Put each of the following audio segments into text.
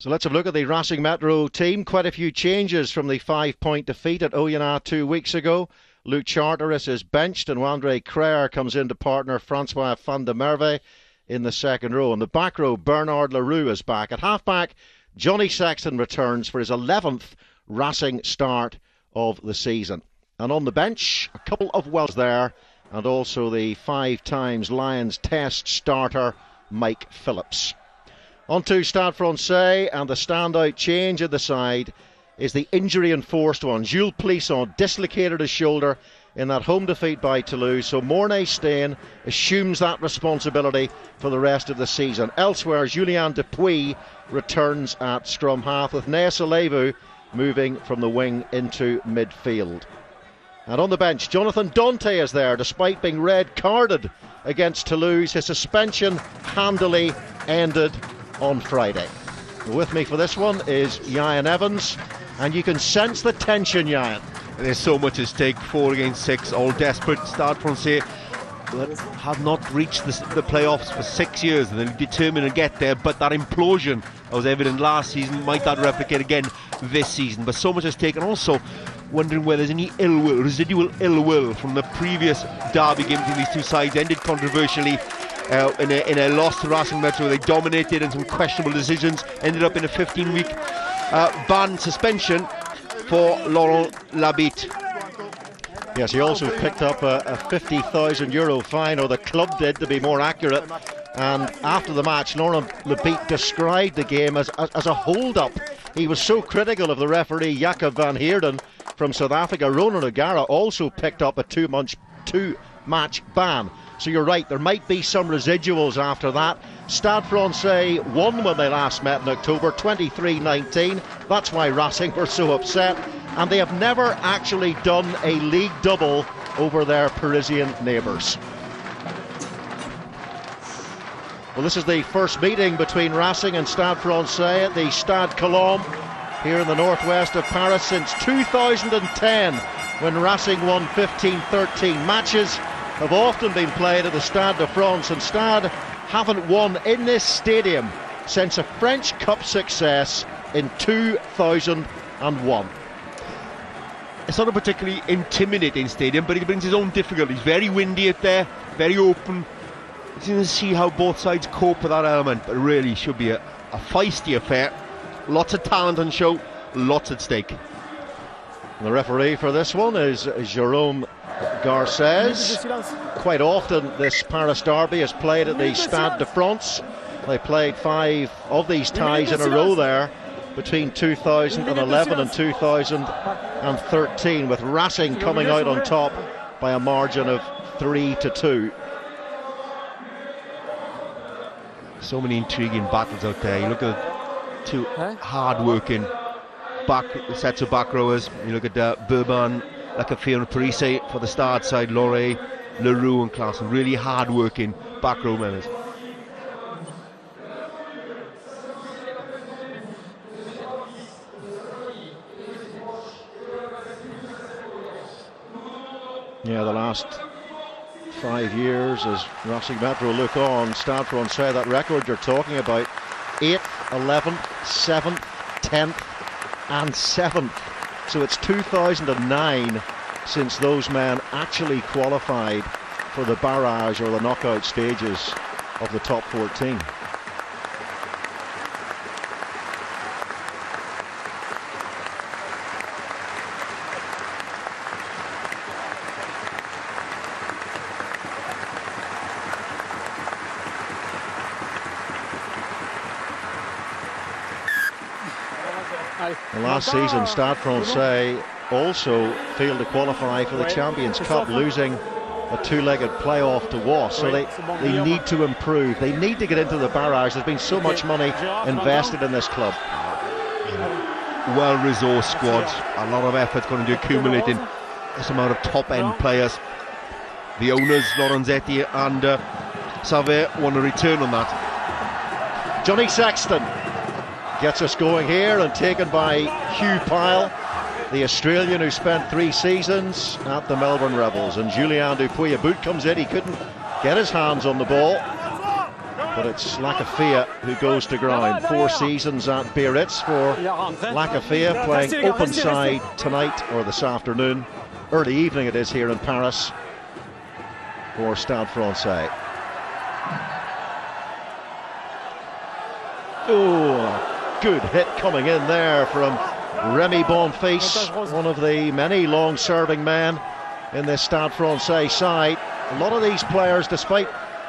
So let's have a look at the Racing Metro team. Quite a few changes from the 5-point defeat at Oyonnax 2 weeks ago. Luke Charteris is benched and Wandre Creer comes in to partner Francois van der Merwe in the second row. In the back row, Bernard Leroux is back. At half-back, Johnny Sexton returns for his 11th Racing start of the season. And on the bench, a couple of Welsh there, and also the 5 times Lions Test starter, Mike Phillips. On to Stade Francais, and the standout change in the side is the injury-enforced one. Jules Plisson dislocated his shoulder in that home defeat by Toulouse, so Mornay Steyn assumes that responsibility for the rest of the season. Elsewhere, Julien Dupuis returns at scrum half, with Nessa Levu moving from the wing into midfield. And on the bench, Jonathan Dante is there, despite being red-carded against Toulouse. His suspension handily ended on Friday. With me for this one is Ian Evans, and you can sense the tension, Ian. There's so much at stake. 4 against 6, all desperate. Stade Francais have not reached the playoffs for 6 years, and they're determined to get there, but that implosion that was evident last season, might that replicate again this season? But so much at stake, and also wondering whether there's any residual ill will from the previous derby game between these two sides. Ended controversially in a loss to Racing Metro. They dominated, and some questionable decisions ended up in a 15-week ban suspension for Laurent Labitte. Yes, he also picked up a €50,000 fine, or the club did, to be more accurate. And after the match, Laurent Labitte described the game as a hold-up. He was so critical of the referee Jacob van Heerden from South Africa. Ronan O'Gara also picked up a two-match ban. So you're right, there might be some residuals after that. Stade Francais won when they last met in October, 23-19. That's why Racing were so upset. And they have never actually done a league double over their Parisian neighbours. Well, this is the first meeting between Racing and Stade Francais at the Stade Colombe here in the northwest of Paris since 2010, when Racing won 15-13. Matches have often been played at the Stade de France, and Stade haven't won in this stadium since a French Cup success in 2001. It's not a particularly intimidating stadium, but it brings its own difficulties. Very windy out there, very open. It's going to see how both sides cope with that element, but it really should be a feisty affair. Lots of talent on show, lots at stake. And the referee for this one is Jérôme Garcès. Quite often this Paris derby is played at the Stade de France. They played 5 of these ties in a row there between 2011 and 2013, with Racing coming out on top by a margin of 3-2. So many intriguing battles out there. You look at 2 hard-working sets of back rowers. You look at Burban, Lacafé and Parise for the Stade side, Loré, Leroux and Claassen. Really hard-working back row members. Yeah, the last 5 years as Racing Metro look on, Stade Francais, that record you're talking about, 8th, 11th, 7th, 10th and 7th. So it's 2009 since those men actually qualified for the barrage or the knockout stages of the top 14. And last season, Stade Francais also failed to qualify for the Champions Cup, losing a 2-legged playoff to Wasp. So they need to improve. They need to get into the barrage. There's been so much money invested in this club. Well-resourced squad. A lot of effort going to accumulate in this amount of top-end players. The owners, Lorenzetti and Savé, want to return on that. Johnny Sexton gets us going here, and taken by Hugh Pyle, the Australian who spent 3 seasons at the Melbourne Rebels. And Julien Dupuis, a boot comes in, he couldn't get his hands on the ball. but it's Lacafia who goes to ground. 4 seasons at Biarritz for Lacafia, playing open side tonight or this afternoon. Early evening it is here in Paris for Stade Francais. Oh, good hit coming in there from Remy Bonfils, one of the many long-serving men in this Stade Francais side. A lot of these players, despite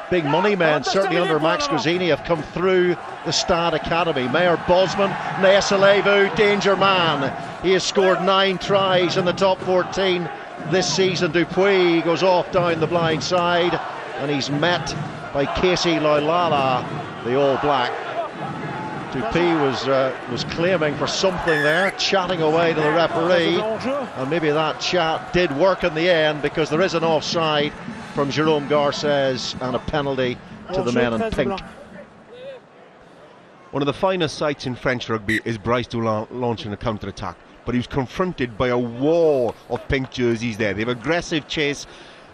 big money men, certainly under Max Guazzini, have come through the Stade Academy. Mayor Bosman, Neasalevu, danger man. He has scored 9 tries in the top 14 this season. Dupuis goes off down the blind side, and he's met by Casey Laulala, the All Black. Dupuis was claiming for something there, chatting away to the referee, and maybe that chat did work in the end, because there is an offside from Jérôme Garcès and a penalty to the men in pink. One of the finest sights in French rugby is Brice Dulin launching a counter-attack, but he was confronted by a wall of pink jerseys there. They have aggressive chase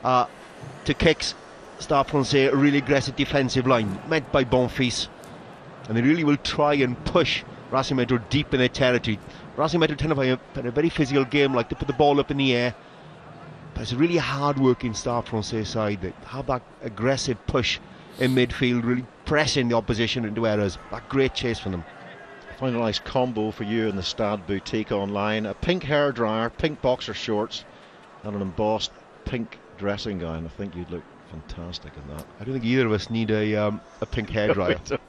to kicks. Stade Francais, a really aggressive defensive line, met by Bonfils. And they really will try and push Racing Metro deep in their territory. Racing Metro tend to play a very physical game, like to put the ball up in the air. But it's a really hard-working Stade Francais side that have that aggressive push in midfield, really pressing the opposition into errors. That great chase from them. Find a nice combo for you in the Stade Boutique online. A pink hairdryer, pink boxer shorts, and an embossed pink dressing gown. I think you'd look fantastic in that. I don't think either of us need a pink hairdryer.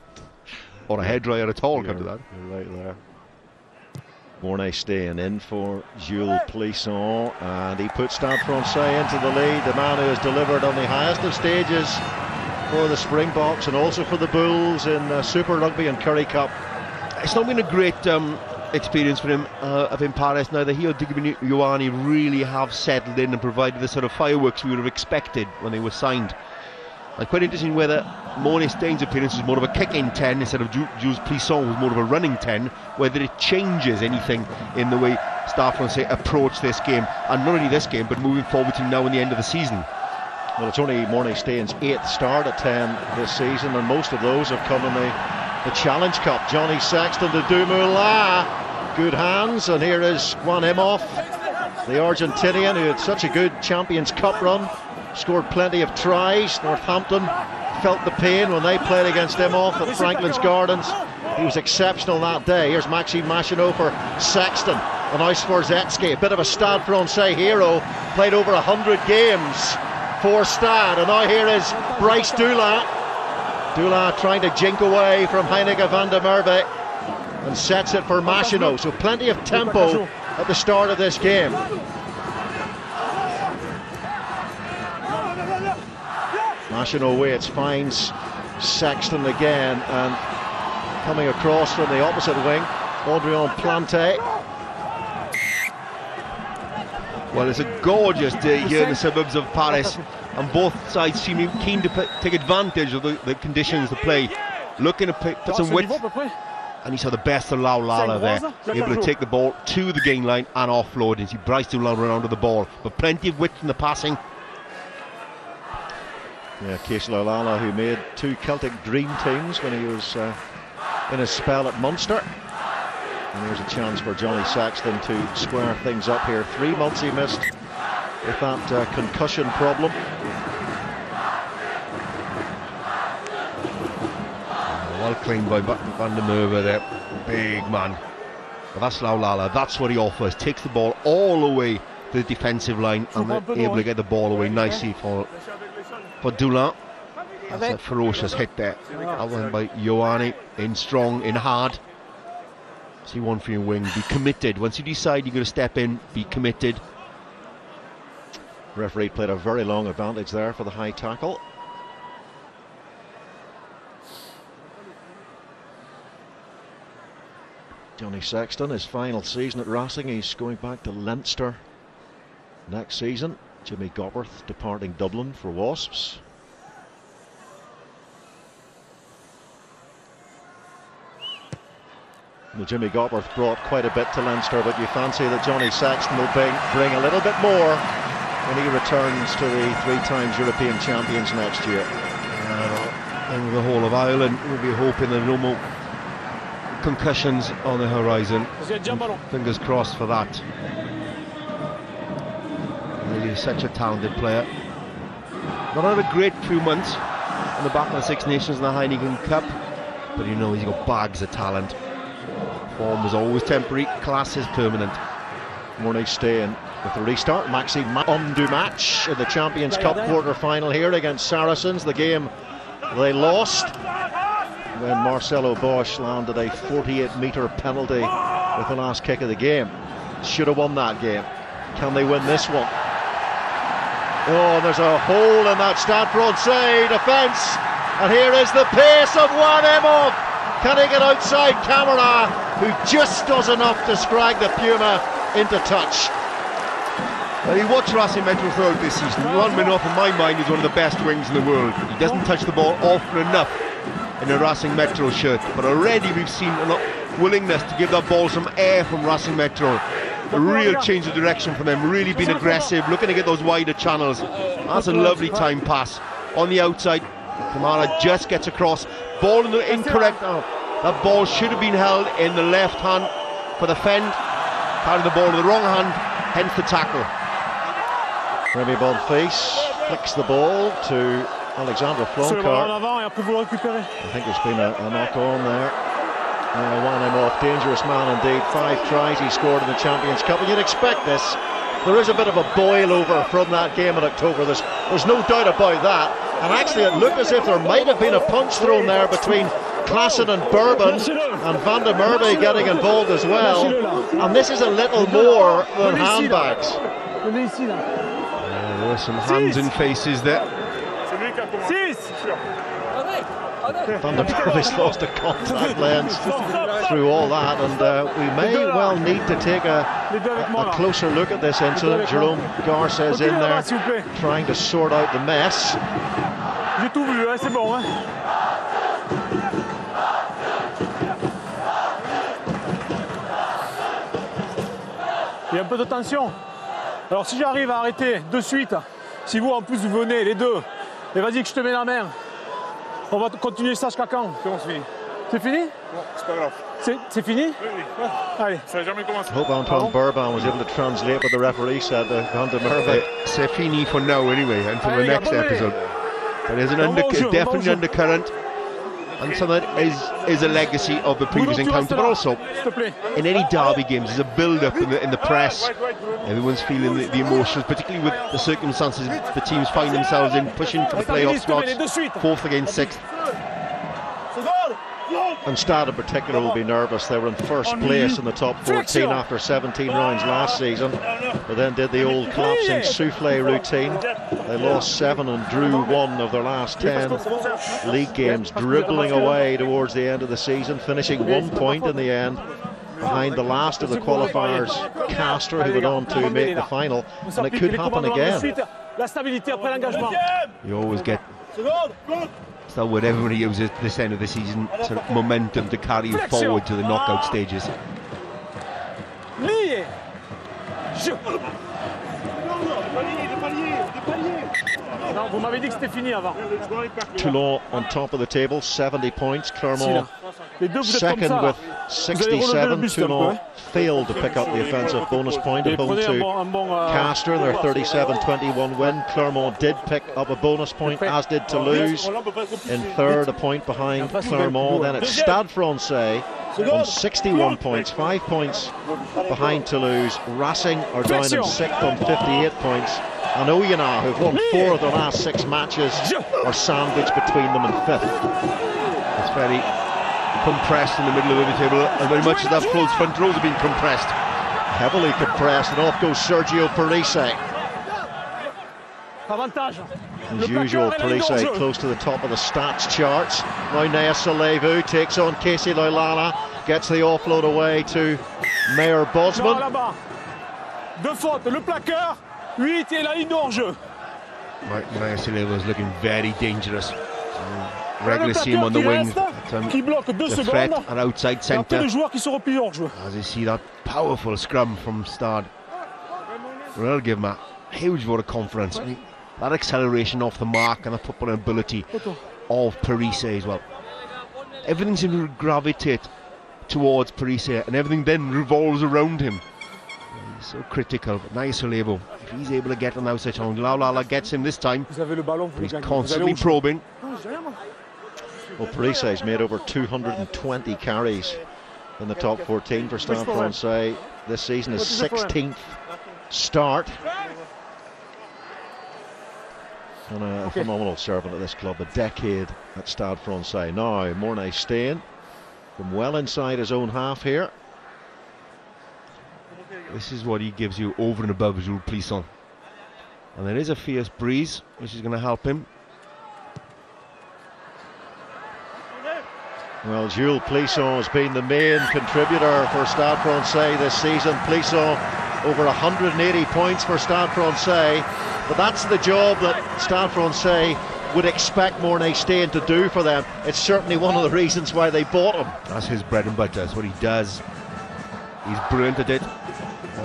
Or a hairdryer at all, come to that. You're right there. Mornay staying in for Jules Plisson, and he puts Stade Francais into the lead. The man who has delivered on the highest of stages for the Springboks and also for the Bulls in Super Rugby and Currie Cup. It's not been a great experience for him up in Paris. Neither he or Digby Ioane really have settled in and provided the sort of fireworks we would have expected when they were signed. And quite interesting whether Mornay Stein's appearance was more of a kick-in 10 instead of Jules Plisson was more of a running 10, whether it changes anything in the way Stade Francais approach this game, and not only this game but moving forward to now and the end of the season. Well, it's only Mornay Stein's 8th start at 10 this season, and most of those have come in the Challenge Cup. Johnny Sexton to Dumoulin, good hands, and here is Juan Imhoff, the Argentinian who had such a good Champions Cup run. Scored plenty of tries. Northampton felt the pain when they played against Imhoff at Franklin's Gardens. He was exceptional that day. Here's Maxime Machineau for Sexton, and now Sforzetsky, a bit of a Stade Francais hero, played over 100 games for Stade, and now here is Brice Dulin. Dulin trying to jink away from Heineke van der Merwe and sets it for Machineau. So plenty of tempo at the start of this game. Machineau waits, finds Sexton again, and coming across from the opposite wing, Audrien Planté. Well, it's a gorgeous day here in the suburbs of Paris, and both sides seem keen to take advantage of the conditions to play, looking to put some width, and he saw the best of Laulala there, able to take the ball to the gain line and offload. You see Brice Dulin run onto the ball, but plenty of width in the passing. Yeah, Casey Laulala, who made 2 Celtic Dream teams when he was in his spell at Munster. And here's a chance for Johnny Sexton to square things up here. 3 months he missed with that concussion problem. Well claimed by Van der Merwe there, big man. But that's Laulala, that's what he offers. Takes the ball all the way to the defensive line and able to get the ball away nicely for Dulin. That's a ferocious hit there. That one by Ioane, in strong, in hard. See one for your wing, be committed. Once you decide you're going to step in, be committed. Referee played a very long advantage there for the high tackle. Johnny Sexton, his final season at Racing, he's going back to Leinster next season. Jimmy Gopperth departing Dublin for Wasps. Well, Jimmy Gopperth brought quite a bit to Leinster, but you fancy that Johnny Sexton will bring a little bit more when he returns to the 3 times European champions next year. in the whole of Ireland. We'll be hoping there are no more concussions on the horizon. Fingers crossed for that. Really such a talented player. Not had a great few months on the back of the Six Nations and the Heineken Cup, but you know he's got bags of talent. Form was always temporary, class is permanent. Mornay staying with the restart. Maxi undo match in the Champions Cup quarter-final here against Saracens. The game they lost when Marcelo Bosch landed a 48-metre penalty with the last kick of the game. Should have won that game. Can they win this one? Oh, there's a hole in that Stade Francais defence, and here is the pace of Juan Emov. Can he get outside Camara, who just does enough to scrag the Puma into touch? Well, you watch Racing Metro throughout this season. Juan Minoff, in my mind, is one of the best wings in the world. He doesn't touch the ball often enough in a Racing Metro shirt, but already we've seen a willingness to give that ball some air from Racing Metro. A real change of direction for them, really being aggressive, looking to get those wider channels. That's a lovely time pass. On the outside, Kamara just gets across. Ball in the incorrect. Oh, that ball should have been held in the left hand for the fend. Carried the ball in the wrong hand, hence the tackle. Remy Bonfils flicks the ball to Alexandre Flancart. I think there's been a knock on there. Juan Emov, dangerous man indeed. 5 tries he scored in the Champions Cup, and you'd expect this. There is a bit of a boil over from that game in October. There's no doubt about that. And actually it looked as if there might have been a punch thrown there between Klassen and Bourbon, and Van der Merwe getting involved as well. And this is a little more than handbags. There were some hands and faces there. Van der Merwe's lost a contact lens through all that, and we may well need to take a closer look at this incident. Jerome Garces in there trying to sort out the mess. Il y a un peu de tension. Alors si j'arrive à arrêter de suite, si vous en plus vous venez les deux, et vas-y que je te mets la main. On va continuer ça jusqu'à quand? C'est bon, c'est fini. C'est fini? Bon, c'est pas grave. C'est fini? Oui, oui. Allez. Ça n'a jamais commencé. Hope Antoine Bourbon was able to translate what the referee said to Van der Merwe. C'est fini for now anyway, and for the next episode. But there's an definite undercurrent, and some of that is a legacy of the previous encounter, but also in any derby games there's a build-up in the press. Everyone's feeling the emotions, particularly with the circumstances the teams find themselves in, pushing for the playoff slots, 4th against 6th. And Stade in particular will be nervous. They were in first place in the top 14 after 17 rounds last season, but then did the old collapsing souffle routine. They lost 7 and drew 1 of their last 10 league games, dribbling away towards the end of the season, finishing 1 point in the end behind the last of the qualifiers, Castor, who went on to make the final, and it could happen again. You always get that word everybody uses at this end of the season, sort of momentum to carry you forward to the knockout stages. Toulon on top of the table, 70 points. Clermont second with 67. Toulon failed to pick up the offensive bonus point at home to Castor, their 37-21 win. Clermont did pick up a bonus point, as did Toulouse in third, a point behind Clermont. Then it's Stade Francais on 61 points, 5 points behind Toulouse. Racing are down in 6th on 58 points, and Oyonnax, who've won 4 of their last 6 matches, are sandwiched between them in 5th. It's very compressed in the middle of the table, and very much as that close front rows have been compressed. Heavily compressed, and off goes Sergio Parise. As usual, Parise close to the top of the stats charts. Now Nea Salevu takes on Casey Loilala, gets the offload away to Mayor Bosman. Deux fautes, le plaqueur, 8 et la ligne de hors-jeu. Nea Salevu is looking very dangerous. Regularly see him on the wing, the threat at outside centre. As you see that powerful scrum from Stade, well, I'll give him a huge vote of confidence. That acceleration off the mark and that footballing ability of Parise as well. Everything seems to gravitate towards Parise, and everything then revolves around him. He's so critical, but nice Olevo. If he's able to get on outside challenge, Laulala gets him this time. He's constantly probing. Well, Parise's made over 220 carries in the top 14 for Stade Francais this season. His 16th start. And a phenomenal servant at this club, a decade at Stade Francais. Now, Mornay staying from well inside his own half here. This is what he gives you over and above Jules Plisson. And there is a fierce breeze, which is going to help him. Well, Jules Plisson has been the main contributor for Stade Francais this season. Plisson over 180 points for Stade Francais. But that's the job that Stade Francais would expect Mornay Staying to do for them. It's certainly one of the reasons why they bought him. That's his bread and butter, that's what he does. He's brilliant at it.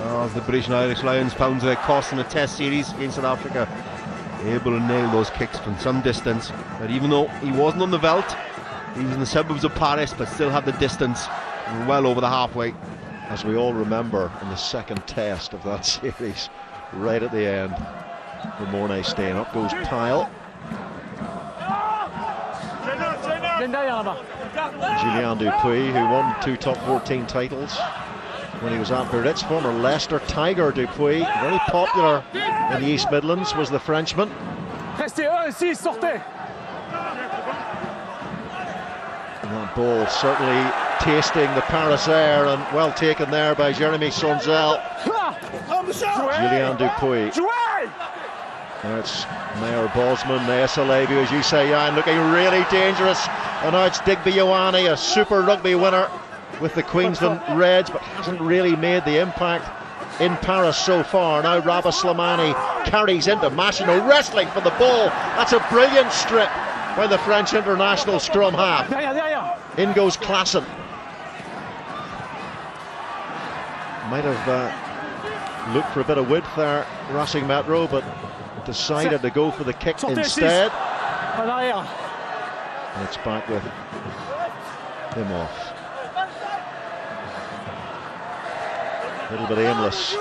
Oh, the British and Irish Lions found their cost in the Test series against South Africa. Able to nail those kicks from some distance. But even though he wasn't on the veldt, he was in the suburbs of Paris, but still had the distance well over the halfway. As we all remember in the second test of that series, right at the end, for Mornay Staying. Up goes Pyle. Julien Dupuis, who won 2 top 14 titles when he was at Biarritz. Former Leicester Tiger Dupuis, very popular in the East Midlands, was the Frenchman. And that ball certainly tasting the Paris air, and well taken there by Jeremy Sonzel. Julien Dupuis. It's Mayor Bosman, Naesalebu, as you say, Jan, looking really dangerous. And now it's Digby Ioane, a Super Rugby winner with the Queensland Reds, but hasn't really made the impact in Paris so far. Now Rabah Slimani carries into Machino, wrestling for the ball. That's a brilliant strip by the French international scrum half. In goes Klassen. Might have looked for a bit of width there, Racing Metro, but decided to go for the kick instead. And it's back with him off. A little bit aimless.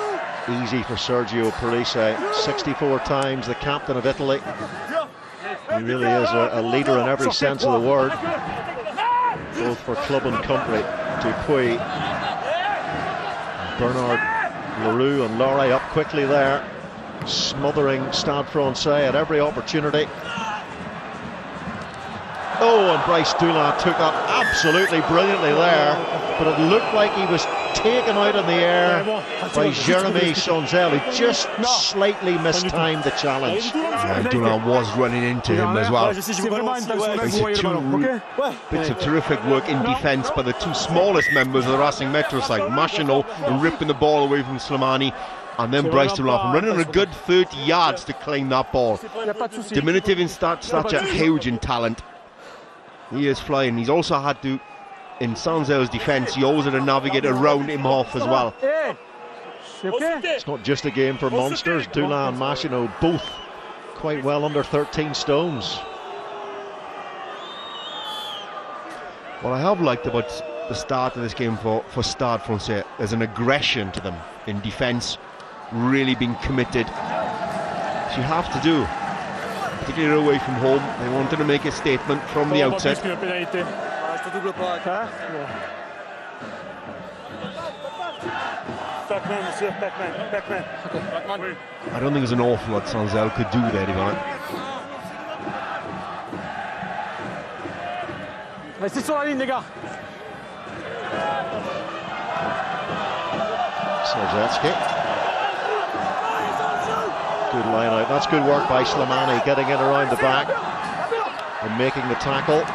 Easy for Sergio Parise. 64 times the captain of Italy. He really is a leader in every sense of the word, both for club and country. Dupuis, Bernard Leroux and Laurie up quickly there, smothering Stade Francais at every opportunity. Oh, and Bryce Dulin took that absolutely brilliantly there, but it looked like he was taken out in the air by Jeremy Sonzel, who just slightly mistimed the challenge. Dulin was running into him as well. It's two bits of terrific work in defence by the two smallest members of the Racing Metro side, Machino and ripping the ball away from Slimani, and then Bryce Dulin running a good 30 yards to claim that ball. Diminutive in stature, huge in talent. He is flying. He's also had to, in Sonzel's defence, he always had to navigate around him off as well. It's not just a game for monsters. Dulin and Machino both quite well under 13 stones. What I have liked about the start of this game for Stade Francais, there's an aggression to them in defence, really being committed. As you have to do, particularly away from home. They wanted to make a statement from the outset. I don't think there's an awful lot Sonzel could do there, Ivan. Sozetsky. Good line out. That's good work by Slimani, getting in around the back and making the tackle.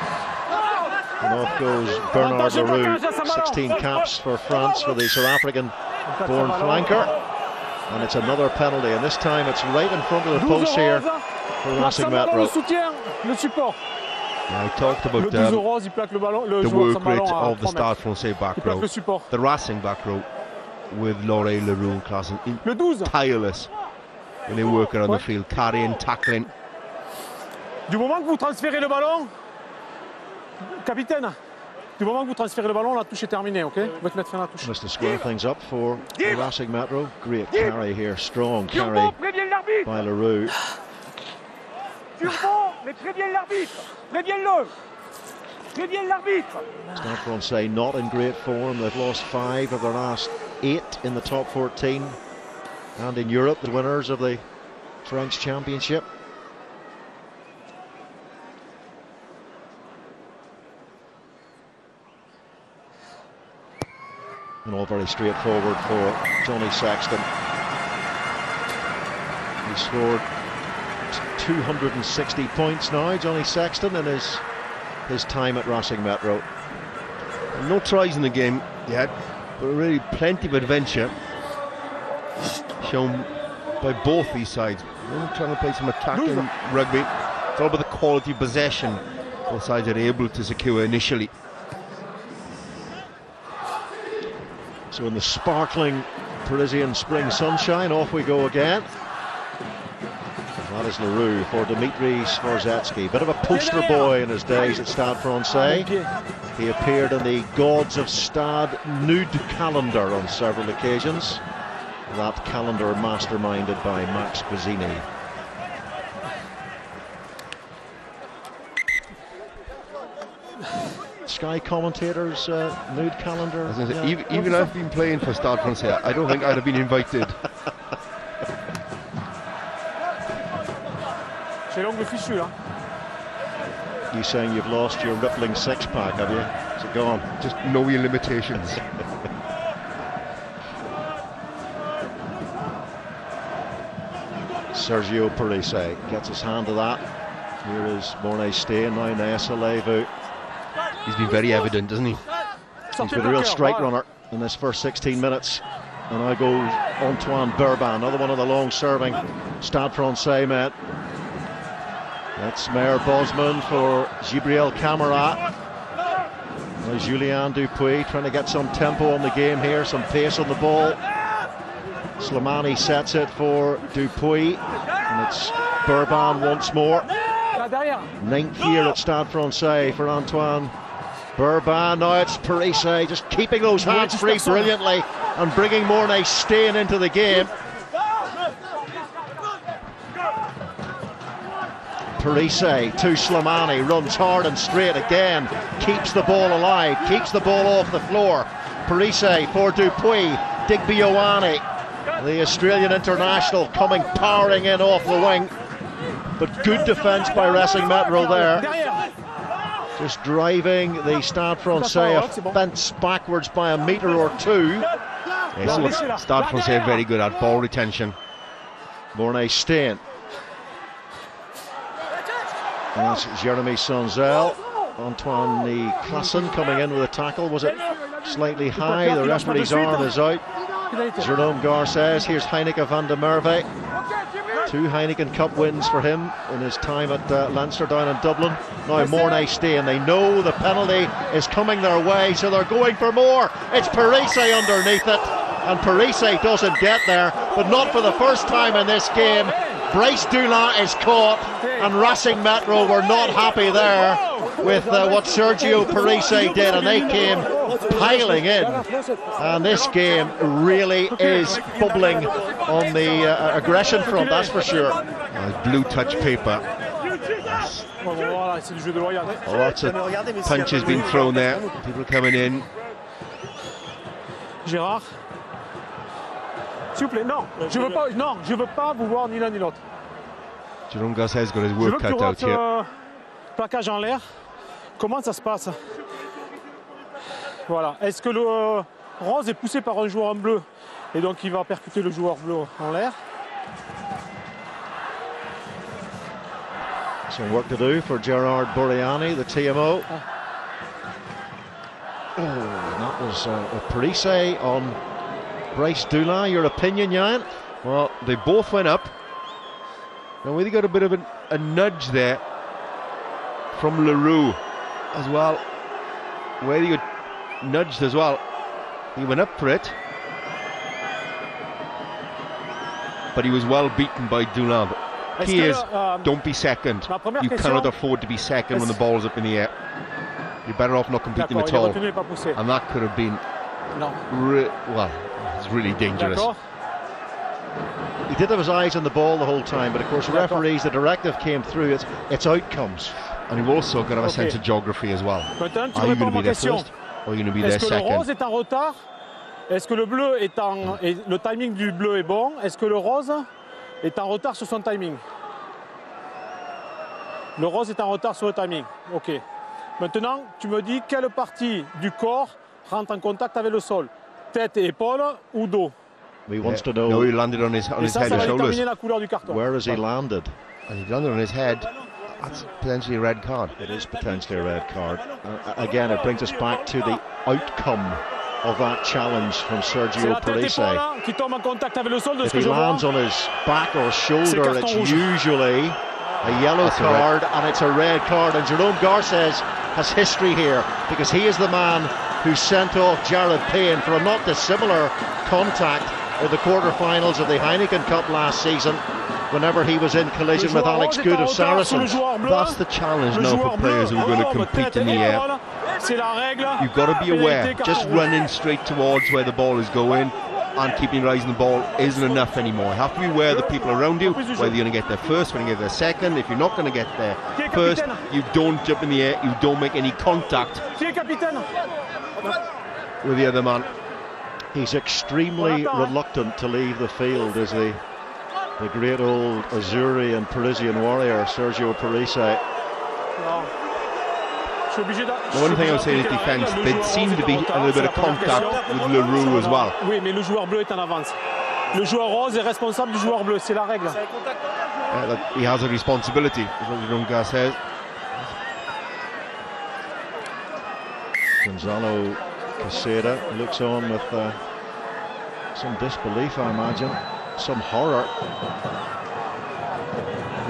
And off goes Bernard Leroux. 16 caps for France for the South African-born flanker. And it's another penalty, and this time it's right in front of the post here for Racing Metro. I talked about the work rate of the Stade Francais back row, the Racing back row, with Laurent Leroux and Klassen, tireless when they work around the field, carrying, tackling. Du moment que vous transférez le ballon, Capitaine, du moment que vous transférez le ballon, la touche est terminée, ok? Vous pouvez te mettre fin à la touche. Must to square things up for Racing Metro. Great carry here, strong carry by Leroux. Turbo, mais préviens l'arbitre. Préviens-le. Préviens l'arbitre. Stade Francais not in great form. They've lost 5 of their last 8 in the top 14. And in Europe, the winners of the French Championship. And all very straightforward for Johnny Sexton. He scored 260 points now, Johnny Sexton, in his time at Racing Metro. No tries in the game yet, but really plenty of adventure shown by both these sides. They're trying to play some attacking rugby. It's all about the quality of possession both sides are able to secure initially. So in the sparkling Parisian spring sunshine, off we go again. That is Leroux for Dimitri Swarzetsky. Bit of a poster boy in his days at Stade Francais. He appeared in the Gods of Stade nude calendar on several occasions. That calendar masterminded by Max Guazzini. Sky commentators nude calendar. Even I've been playing for Stade Francais, I don't think I'd have been invited. J'ai l'ongle fichu là. You saying you've lost your rippling six-pack, have you? Is it gone? Just know your limitations. Sergio Parise gets his hand to that. Here is Mornay Stain, now Nessa Levu. He's been very evident, hasn't he? He's been a real strike runner in this first 16 minutes. And now goes Antoine Burban, another one of the long-serving Stade Francais men. That's Mayor Bosman for Gibriel Camara. Now Julien Dupuis trying to get some tempo on the game here, some pace on the ball. Slimani sets it for Dupuis, and it's Burban once more. 9th year at Stade Francais for Antoine Burban. Now it's Parise just keeping those hands free brilliantly and bringing Mornay Stain into the game. Parise to Slimani, runs hard and straight again, keeps the ball alive, keeps the ball off the floor. Parise for Dupuis, Digby-Ioane, the Australian international, coming powering in off the wing. But good defence by Racing Metro there. Just driving the Stade Francais offence backwards by a metre or two. Yes, Stade Francais very good at ball retention. Mornay Stain. And that's Jeremy Sonzel. Antoine Classen coming in with a tackle. Was it slightly high? The referee's arm is out. Jerome Garces. Here's Heineke van der Merwe. 2 Heineken Cup wins for him in his time at Leinster down in Dublin. Now Mornay Stain. They know the penalty is coming their way, so they're going for more. It's Parise underneath it, and Parise doesn't get there, but not for the first time in this game. Bryce Dulin is caught, and Racing Metro were not happy there with what Sergio Parise did, and they came piling in. And this game really is bubbling on the aggression front, that's for sure. Blue touch paper. Yes. Lots of punches being thrown there. People coming in. Gérard. S'il vous plaît, non, je veux pas vous voir ni l'un ni l'autre. Jerome Garces got his work cut out here. Plaquage en l'air. Comment ça se passe? Voilà. Est-ce que le rose est poussé par un joueur en bleu et donc il va percuter le joueur bleu en l'air? Some work to do for Gerard Buriani, the TMO. Oh, that was Parise on Bryce Dulin. Your opinion, Jan? Well, they both went up. Now we got a bit of a nudge there from Leroux as well, where he got nudged as well. He went up for it, but he was well beaten by Dulin. Key is, don't be second. You cannot afford to be second when the ball's up in the air. You're better off not competing at all. And that could have been, well, it's really dangerous. He did have his eyes on the ball the whole time, but of course referees, the directive came through, it's outcomes. And you've also got to have a sense of geography as well. Are you going to be there first, or are you going to be there second? Est-ce que le rose est en retard? Est-ce que le bleu est en... Et le timing du bleu est bon? Est-ce que le rose est en retard sur son timing? Le rose est en retard sur le timing. Ok. Maintenant, tu me dis quelle partie du corps rentre en contact avec le sol? Tête et épaule ou dos? He wants to know. No, he landed on his head and shoulders. Where has he landed? And he landed on his head. That's potentially a red card. It is potentially a red card. Again, it brings us back to the outcome of that challenge from Sergio Parise. If he lands on his back or shoulder, it's usually a yellow card, and it's a red card. And Jerome Garces has history here, because he is the man who sent off Jared Payne for a not dissimilar contact in the quarter-finals of the Heineken Cup last season, whenever he was in collision with Alex Good of Saracens. That's the challenge now for players who are going to compete in the air. You've got to be aware, just running straight towards where the ball is going and keeping your eyes on the ball isn't enough anymore. You have to be aware of the people around you, whether you're going to get there first, whether you're going to get there second. If you're not going to get there first, you don't jump in the air, you don't make any contact with the other man. He's extremely reluctant to leave the field, is the great old Azzurri and Parisian warrior, Sergio Parise. The one thing I would say in his defence, there seemed to be a little bit of contact with Leroux as well. Oui, mais le joueur bleu est en avance. Le joueur rose est responsable du joueur bleu, c'est la règle. He has a responsibility, is what Jerome says. Gonzalo Caseda looks on with some disbelief, I imagine, some horror.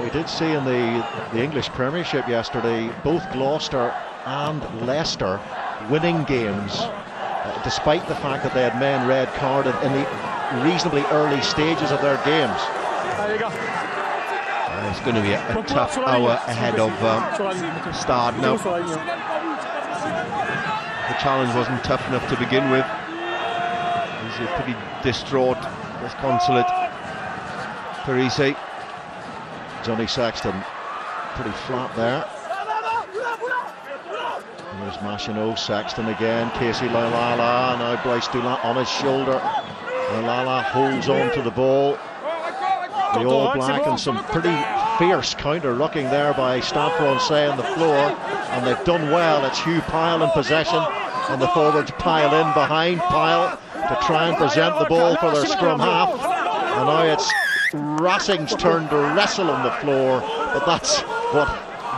We did see in the English Premiership yesterday both Gloucester and Leicester winning games, despite the fact that they had men red carded in the reasonably early stages of their games. It's going to be a tough hour ahead of Stade now. The challenge wasn't tough enough to begin with. He's pretty distraught, disconsolate. Parise. Johnny Sexton pretty flat there. And there's Machinot, Sexton again, Casey Lailala, now Bryce Dulin on his shoulder. Lailala holds on to the ball. The All Black, and some pretty fierce counter-rucking there by Stade Francais on the floor, and they've done well. It's Hugh Pyle in possession, and the forwards pile in behind Pyle to try and present the ball for their scrum half. And now it's Racing's turn to wrestle on the floor, but that's what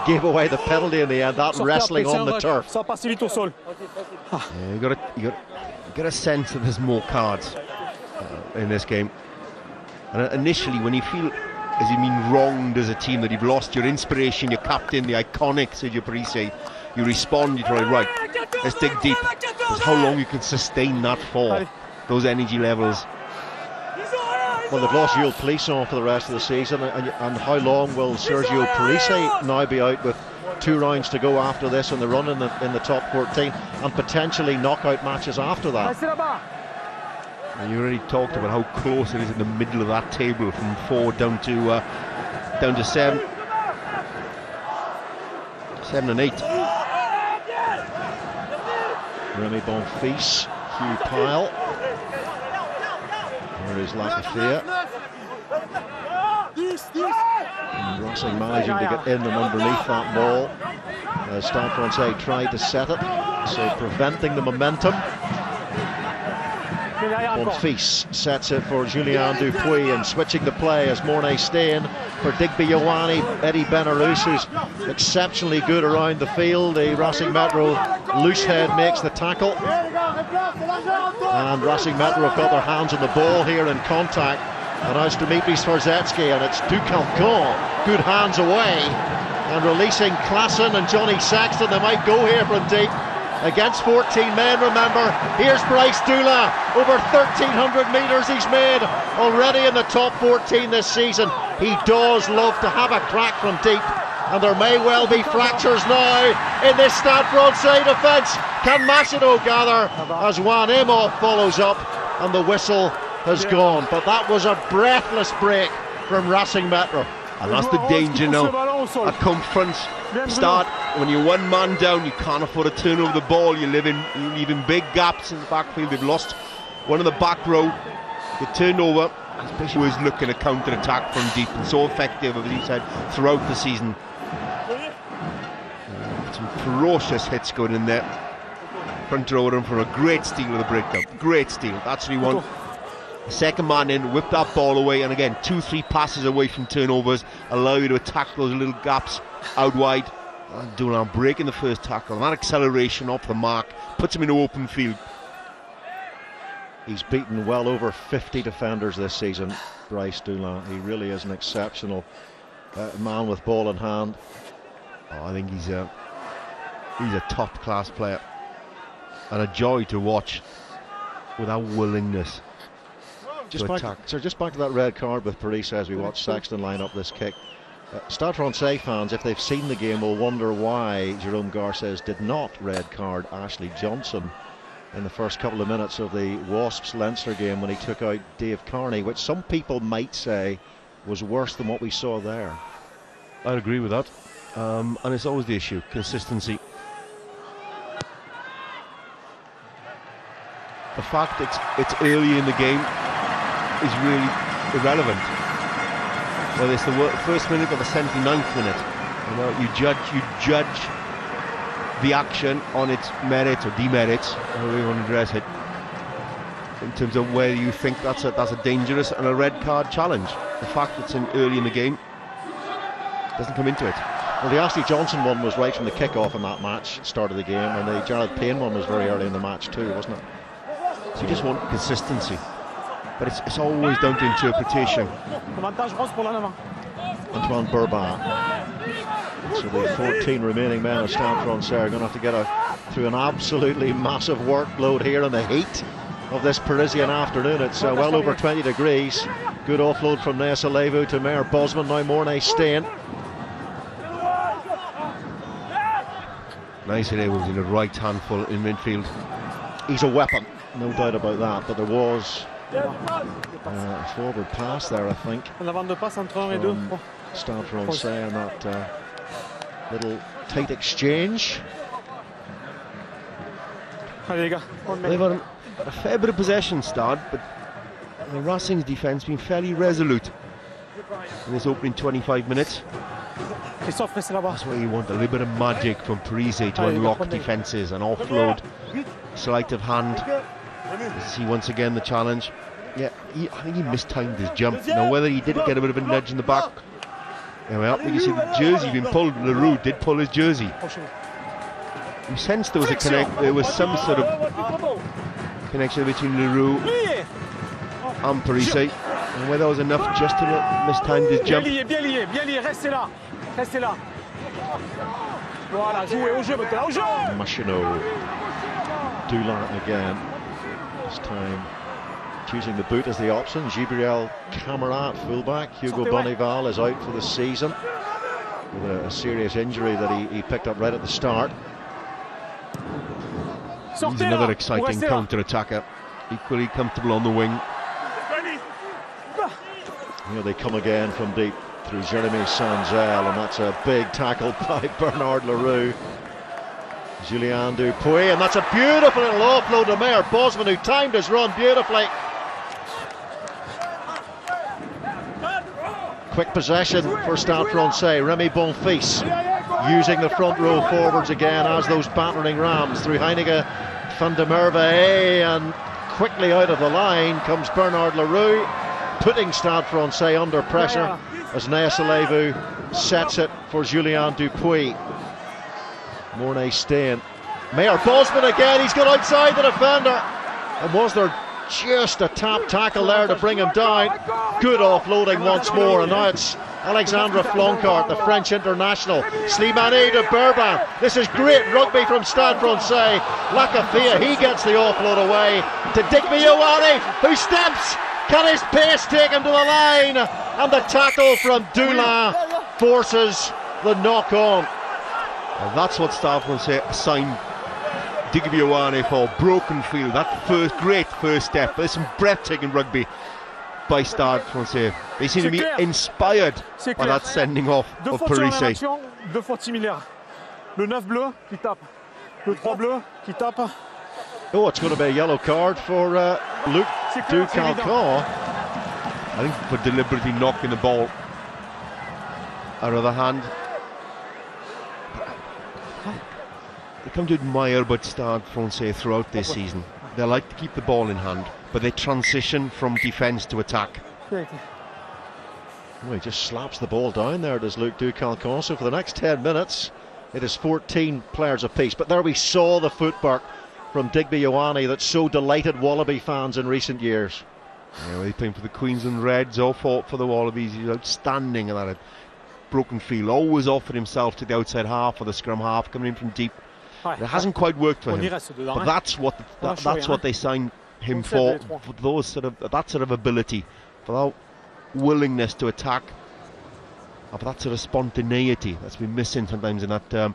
gave away the penalty in the end, that wrestling on the turf. You got a sense that there's more cards in this game. And initially, when you feel as you've been wronged as a team, that you've lost your inspiration, your captain, the iconic Sergio Parise, you respond, you try, right, let's dig deep. It's how long you can sustain that fall, those energy levels. Well, they've lost Jules Plisson for the rest of the season, and how long will Sergio Parise now be out with 2 rounds to go after this in the run in the top 14, and potentially knockout matches after that? And you already talked about how close it is in the middle of that table, from 4 down to 7 and 8. Remy Bonfils, Hugh Pyle. There is Lacafia. Racing managing to get in and underneath that ball. Stade Francais tried to set it, so preventing the momentum. Bonfils sets it for Julien Dupuis, and switching the play as Mornay Stain for Digby Ioane. Eddie Benarous, who's exceptionally good around the field. The Racing Metro loosehead makes the tackle, and Racing Metro have got their hands on the ball here in contact. And now it's Dimitris Tverzetsky, and it's Ducalcon, good hands away, and releasing Klassen and Johnny Sexton. They might go here from deep. Against 14 men, remember. Here's Bryce Dulin, over 1,300 metres he's made already in the top 14 this season. He does love to have a crack from deep, and there may well be fractures now in this Stade Francais defence. Can Massino gather as Juan Imhoff follows up, and the whistle has gone. But that was a breathless break from Racing Metro. And that's the danger now. At confront Stade, when you're one man down, you can't afford to turn over the ball. You're leaving big gaps in the backfield. They've lost one in the back row. They turned over. Especially was looking to counter-attack from deep, and so effective, as he said, throughout the season. Some ferocious hits going in there. Front row run for a great steal with a breakdown. Great steal. That's what he won. Second man in, whipped that ball away, and again 2-3 passes away from turnovers, allow you to attack those little gaps out wide. And Dulin breaking the first tackle, and that acceleration off the mark puts him in an open field. He's beaten well over 50 defenders this season, Bryce Dulin. He really is an exceptional man with ball in hand. Oh, I think he's a top-class player, and a joy to watch with that willingness to attack. Just back to that red card with Paris as we watch Sexton line up this kick. Stade Francais fans, if they've seen the game, will wonder why Jerome Garces did not red card Ashley Johnson in the first couple of minutes of the Wasps Leinster game when he took out Dave Carney, which some people might say was worse than what we saw there. I'd agree with that, and it's always the issue, consistency. The fact it's early in the game is really irrelevant. Whether it's the first minute or the 79th minute, you judge the action on its merits or demerits, however you want to address it, in terms of whether you think that's a dangerous and a red card challenge. The fact it's early in the game doesn't come into it. Well, the Ashley Johnson one was right from the kick-off in that match, start of the game, and the Jared Payne one was very early in the match too, wasn't it? So you just want consistency, but it's always down to interpretation. Antoine Burba. So the 14 remaining men of Stade Francais are going to have to get through an absolutely massive workload here in the heat of this Parisian afternoon. It's well over 20 degrees. Good offload from Nessa Levu to Mayor Bosman. Now Mornay Stain. Nice today was in the right handful in midfield. He's a weapon, no doubt about that. But there was a forward pass there, I think, from Stade Francais, and that little tight exchange. They've had a fair bit of possession, Stade, but the Racing's defence been fairly resolute in this opening 25 minutes. That's where you want a little bit of magic from Parise to unlock defences and offload. Sleight of hand. See once again the challenge. Yeah, I think he mistimed his jump. Now whether he did get a bit of a nudge in the back. Well, you see the jersey being pulled. Leroux did pull his jersey. You sensed there was there was some sort of connection between Leroux and Parise, and whether there was enough just to mistime his jump. Massino, Dulin again. This time choosing the boot as the option. Gibriel Camara at fullback. Hugo Bonival is out for the season with a serious injury that he picked up right at the start. He's another exciting counter-attacker, equally comfortable on the wing. Here they come again from deep through Jeremy Sanzel, and that's a big tackle by Bernard Leroux. Julien Dupuis, and that's a beautiful little offload to Mayor Bosman, who timed his run beautifully. Quick possession for Stade Francais. Remy Bonfils using the front row forwards again as those battering rams through Heineke, Van der Merwe, and quickly out of the line comes Bernard Leroux, putting Stade Francais under pressure as Nessa Levu sets it for Julien Dupuis. Mornay Stain. Mayor Bosman again, he's got outside the defender. And was there just a tap tackle there to bring him down? Good offloading once more, and now it's Alexandre Floncart, the French international. Slimani to Burban. This is great rugby from Stade Francais. Lacafia, he gets the offload away to Digby Ioane, who steps. Can his pace take him to the line? And the tackle from Dulin forces the knock on. And that's what Stade Francais signed Digby Ioane for. Broken field, that great first step. There's some breathtaking rugby by Stade Francais. They seem to be inspired by that sending off of Parise. Deux fois similaires. Le 9 bleu qui tape. Le 3 bleu qui tape. Oh, it's going to be a yellow card for Luc Ducalcon. I think for deliberately knocking the ball out of the hand. They come to admire but Stade Francais throughout this season. They like to keep the ball in hand, but they transition from defence to attack. Oh, he just slaps the ball down there, does Luc Ducalcon. So for the next 10 minutes, it is 14 players apiece. But there we saw the footwork from Digby Ioane that so delighted Wallaby fans in recent years. Yeah, well, he's playing for the Queensland Reds, all fought for the Wallabies. He's outstanding at that broken field. Always offered himself to the outside half or the scrum half, coming in from deep. It hasn't quite worked for him, but that's what they signed him for those that sort of ability, for that willingness to attack, for that sort of spontaneity that's been missing sometimes in that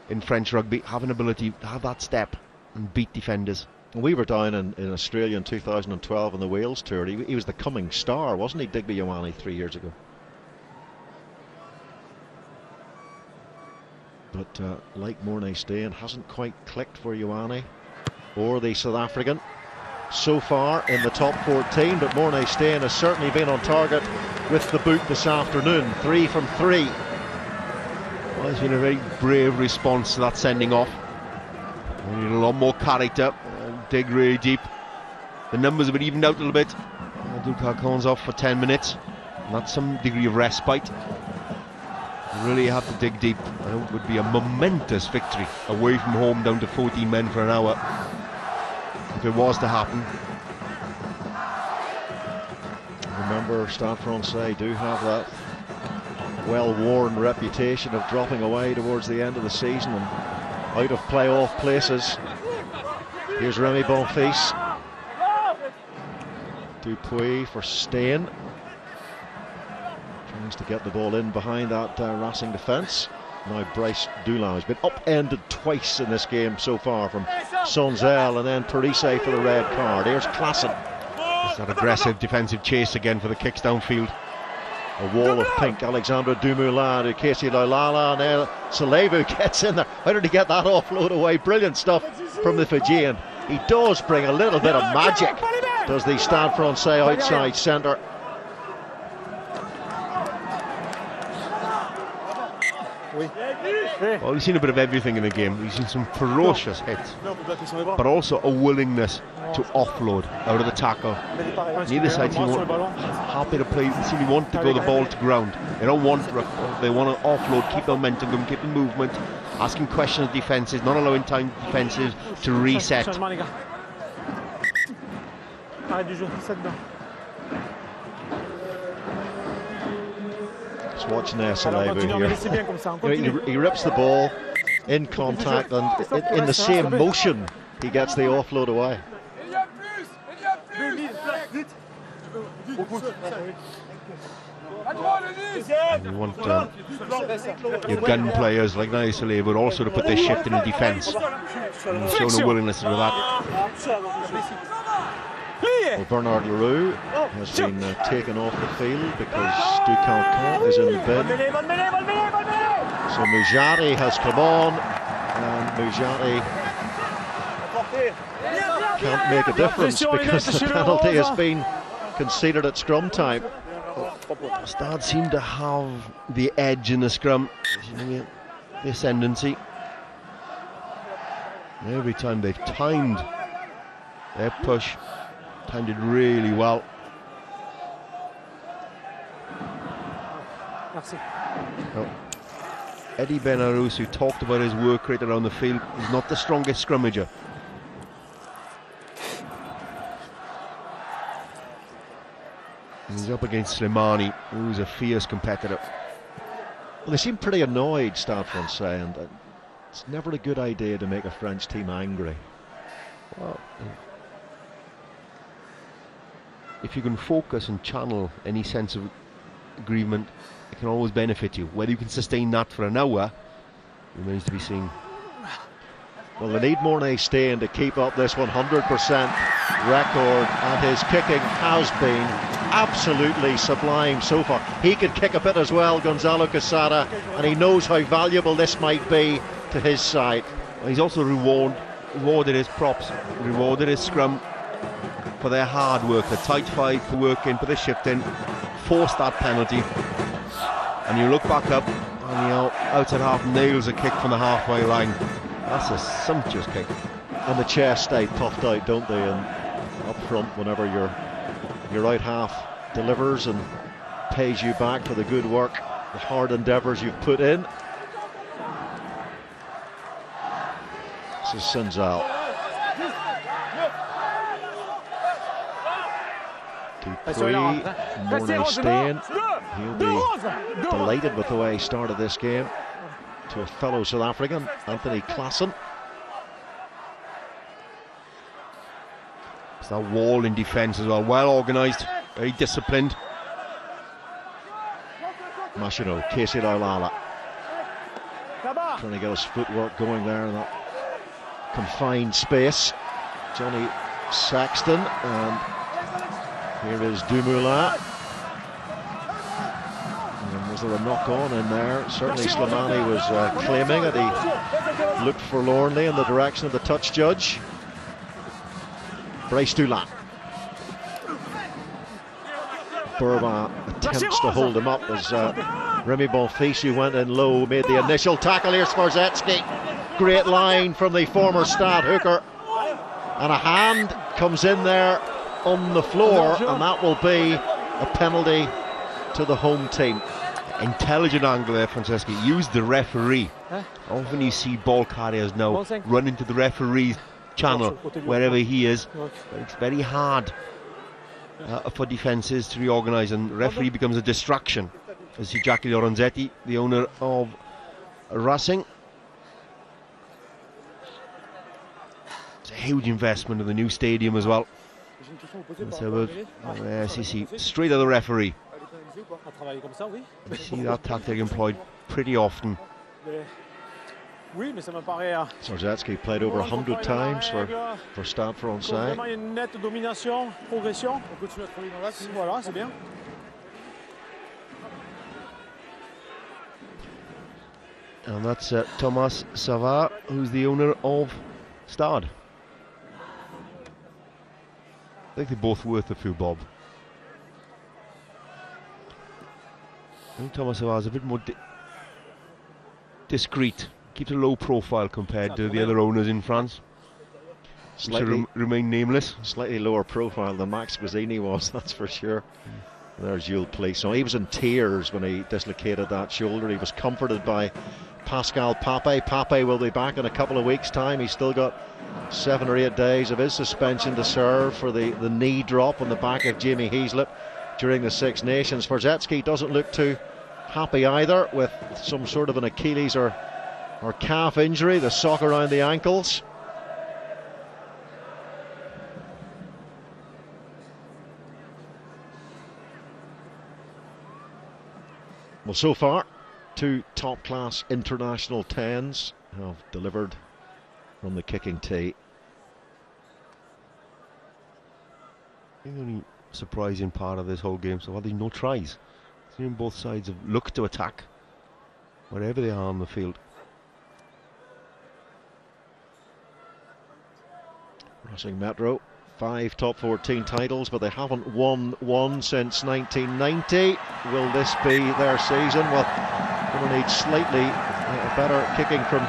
in French rugby. Having ability to have that step and beat defenders. We were down in Australia in 2012 on the Wales tour. He was the coming star, wasn't he, Digby Ioane, 3 years ago? But like Morné Steyn, hasn't quite clicked for Ioane or the South African so far in the top 14. But Morné Steyn has certainly been on target with the boot this afternoon. 3 from 3. Well, it's been a very brave response to that sending off. We need a lot more character. Dig really deep. The numbers have been evened out a little bit. Ducalcon's off for 10 minutes. And that's some degree of respite. You really have to dig deep. I know it would be a momentous victory away from home, down to 14 men for an hour, if it was to happen. Remember, Stade Francais do have that well-worn reputation of dropping away towards the end of the season and out of playoff places. Here's Remy Bonfils. Dupuis for Steyn. Tries to get the ball in behind that Racing defence. Now Bryce Dulin has been upended twice in this game so far, from Sonzel and then Parise for the red card. Here's Klassen. It's that aggressive defensive chase again for the kicks downfield. A wall of pink. Alexandre Dumoulin to Casey Laulala, and then Salebu gets in there. How did he get that offload away? Brilliant stuff from the Fijian. He does bring a little bit of magic, does the Stade Francais outside centre. Well, we've seen a bit of everything in the game. We've seen some ferocious hits, but also a willingness to offload out of the tackle. Neither side seem happy to play. They seem to want to go the ball to ground. They don't want. They want to offload, keep the momentum going, keep the movement, asking questions of defences, not allowing time defences to reset. Just watching there, Salebu here. He rips the ball in contact, and in the same motion he gets the offload away. You want your gun players like Naya Salebu, but also to put their shift in the defence, and showing a willingness to do that. Well, Bernard Leroux has been taken off the field because Ducalcon is in the bin. So Mujari has come on, and Mujari can't make a difference because the penalty has been conceded at scrum time. Stade seem to have the edge in the scrum, the ascendancy. Every time they've timed their push, timed it really well. Well, Eddie Benarous, who talked about his work rate around the field, is not the strongest scrummager. He's up against Slimani, who's a fierce competitor. Well, they seem pretty annoyed, Stade Francais, and it's never a good idea to make a French team angry. Well, if you can focus and channel any sense of agreement, it can always benefit you. Whether you can sustain that for an hour remains to be seen. Well, they need Mornay Stain to keep up this 100% record, and his kicking has been absolutely sublime so far. He can kick a bit as well, Gonzalo Quesada, and he knows how valuable this might be to his side. He's also rewarded his props, rewarded his scrum for their hard work, the tight fight, the work in, put the shift in, forced that penalty, and you look back up and the outside half nails a kick from the halfway line. That's a sumptuous kick. And the chest stay puffed out, don't they? And up front, whenever your right half delivers and pays you back for the good work, the hard endeavours you've put in. This is Sinzal. Dupree, Mornay Stain. He'll be delighted with the way he started this game. To a fellow South African, Anthony Claassen. It's that wall in defence as well, well organised, very disciplined. Machino, Casey Laulala, trying to get his footwork going there in that confined space. Johnny Sexton, and here is Dumoulin. Was there a knock-on in there? Certainly Slimani was claiming it. He looked forlornly in the direction of the touch judge. Bryce Dulin. Burma attempts to hold him up as Remy Bonfils, went in low, made the initial tackle. Here's Swarzecki. Great line from the former Stade hooker. And a hand comes in there on the floor, and that will be a penalty to the home team. Intelligent angle there, Franceschi. Use the referee. Often you see ball carriers now run into the referee's channel wherever he is. But it's very hard for defences to reorganise, and the referee becomes a distraction. You see Jackie Lorenzetti, the owner of Racing. It's a huge investment in the new stadium as well. So SEC straight at the referee. You see that tactic employed pretty often. Swarzecki played over 100 times for Stade Francais. And that's Thomas Savard, who's the owner of Stade. I think they're both worth a few bob. I think Thomas Savard is a bit more discreet, keeps a low profile compared to the other owners in France. Slightly remain nameless. Slightly lower profile than Max Guazzini was, that's for sure. There's Jules Plisson. He was in tears when he dislocated that shoulder. He was comforted by Pascal Pape. Pape will be back in a couple of weeks' time. He's still got 7 or 8 days of his suspension to serve for the knee drop on the back of Jamie Heaslip during the Six Nations. Swarzecki doesn't look too happy either, with some sort of an Achilles or calf injury, the sock around the ankles. Well, so far, 2 top-class international 10s have delivered from the kicking tee. The only surprising part of this whole game so far, there's no tries. Seeing both sides have looked to attack wherever they are on the field. Racing Metro, 5 top 14 titles, but they haven't won one since 1990. Will this be their season? Well, going to need slightly better kicking from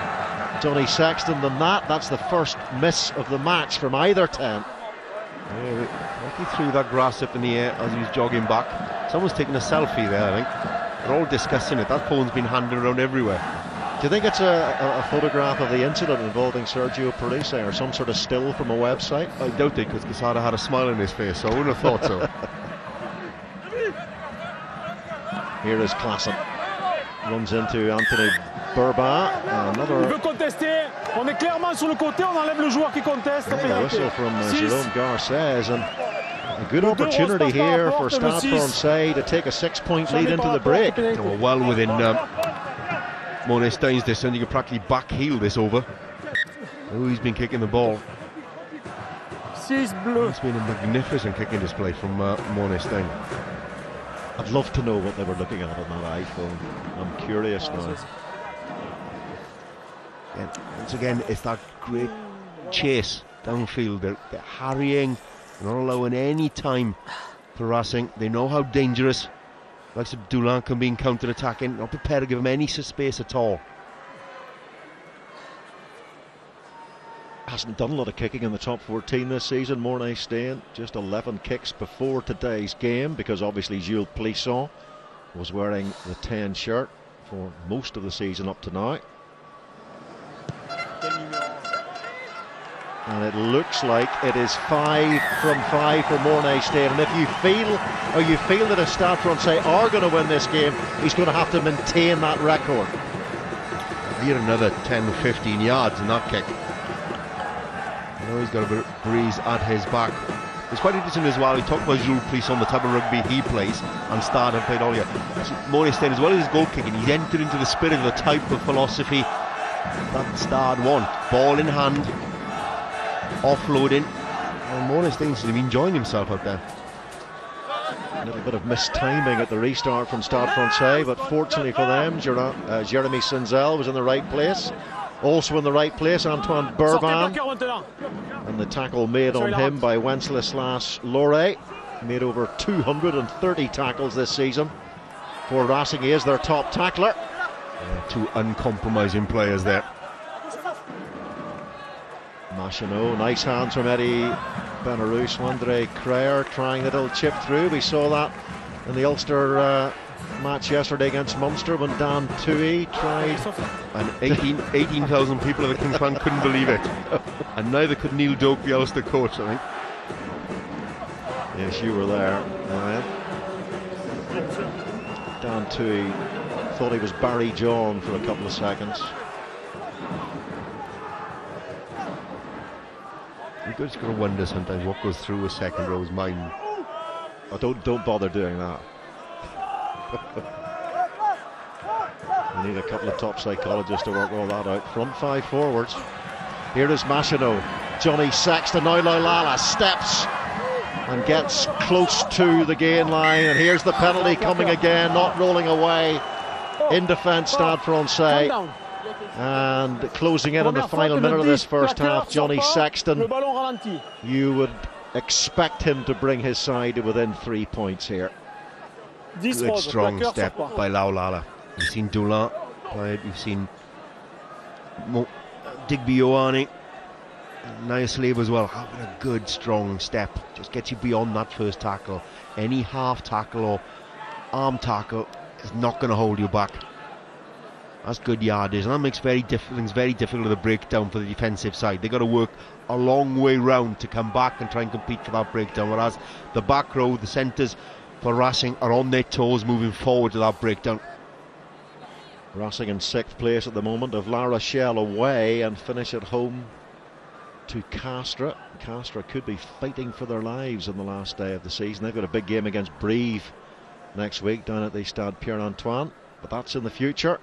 Johnny Sexton than that. That's the first miss of the match from either 10. Yeah, he threw that grass up in the air as he was jogging back. Someone's taking a selfie there, I think. They're all discussing it. That phone's been handed around everywhere. Do you think it's a photograph of the incident involving Sergio Parisse, or some sort of still from a website? I doubt it, because Quesada had a smile on his face, so I wouldn't have thought so. Here is Claassen. Runs into Anthony Burba. Il veut contester. On est clairement sur le côté, on enlève le joueur qui conteste. A whistle from Jérôme Garcès, and A good opportunity here for Stade Francais to take a 6-point lead into the break. They were well within Monet Stein's distance. You could practically backheel this over. Oh, he's been kicking the ball. It's been a magnificent kicking display from Monet Stein. I'd love to know what they were looking at on that iPhone. I'm curious now. And once again, it's that great chase downfield. They're harrying, not allowing any time for Racing. They know how dangerous likes of Dulin can be counter-attacking, not prepared to give him any space at all. Hasn't done a lot of kicking in the top 14 this season, Mornay Stein. Just 11 kicks before today's game, because obviously Jules Plisson was wearing the 10 shirt for most of the season up to now. And it looks like it is 5 from 5 for Mornay Stein. And if you feel that if Stade Francais are going to win this game, he's going to have to maintain that record. Here another 10 or 15 yards in that kick. I know he's got a bit of breeze at his back. It's quite interesting as well. He talked about Jules Plisson, the type of rugby he plays, and Stade have played all year. Mornay Stein, as well as his goal kicking, he's entered into the spirit of the type of philosophy that Stade want. Ball in hand, offloading, and Mornay Stein seems to be enjoying himself out there. A little bit of mistiming at the restart from Stade Francais, but fortunately for them, Jeremy Sinzel was in the right place. Also in the right place, Antoine Burban, and the tackle made on him by Wenceslas Loré. Made over 230 tackles this season for Racing. He is their top tackler. Two uncompromising players there. Machinot, nice hands from Eddie Benarous. Andre Creyer trying a little chip through. We saw that in the Ulster match yesterday against Munster when Dan Tui tried. And 18,000 people at the King's Plan couldn't believe it. And neither could Neil Doak, the Ulster coach, I think. Yes, you were there, Ryan. Dan Tui thought he was Barry John for a couple of seconds. You just got to wonder sometimes what goes through a second row's mind. Oh, don't bother doing that. You need a couple of top psychologists to work all that out. Front 5 forwards. Here is Machinot. Johnny Sexton. Now Laulala steps and gets close to the gain line. And here's the penalty coming again, not rolling away. In defence, Stade Francais. And closing in on the final minute of this first half, Johnny Sexton. You would expect him to bring his side to within 3 points here. Good strong step by Laulala. You've seen Dulin play it, you've seen Digby Ioane, Naya Slave as well, having a good strong step. Just gets you beyond that first tackle. Any half tackle or arm tackle is not going to hold you back. That's good yardage, and that makes things very difficult to break down for the defensive side. They've got to work a long way round to come back and try and compete for that breakdown, whereas the back row, the centres for Racing are on their toes moving forward to that breakdown. Racing in 6th place at the moment, of La Rochelle away, and finish at home to Castres. Castres could be fighting for their lives on the last day of the season. They've got a big game against Brive next week down at the Stade Pierre-Antoine, but that's in the future.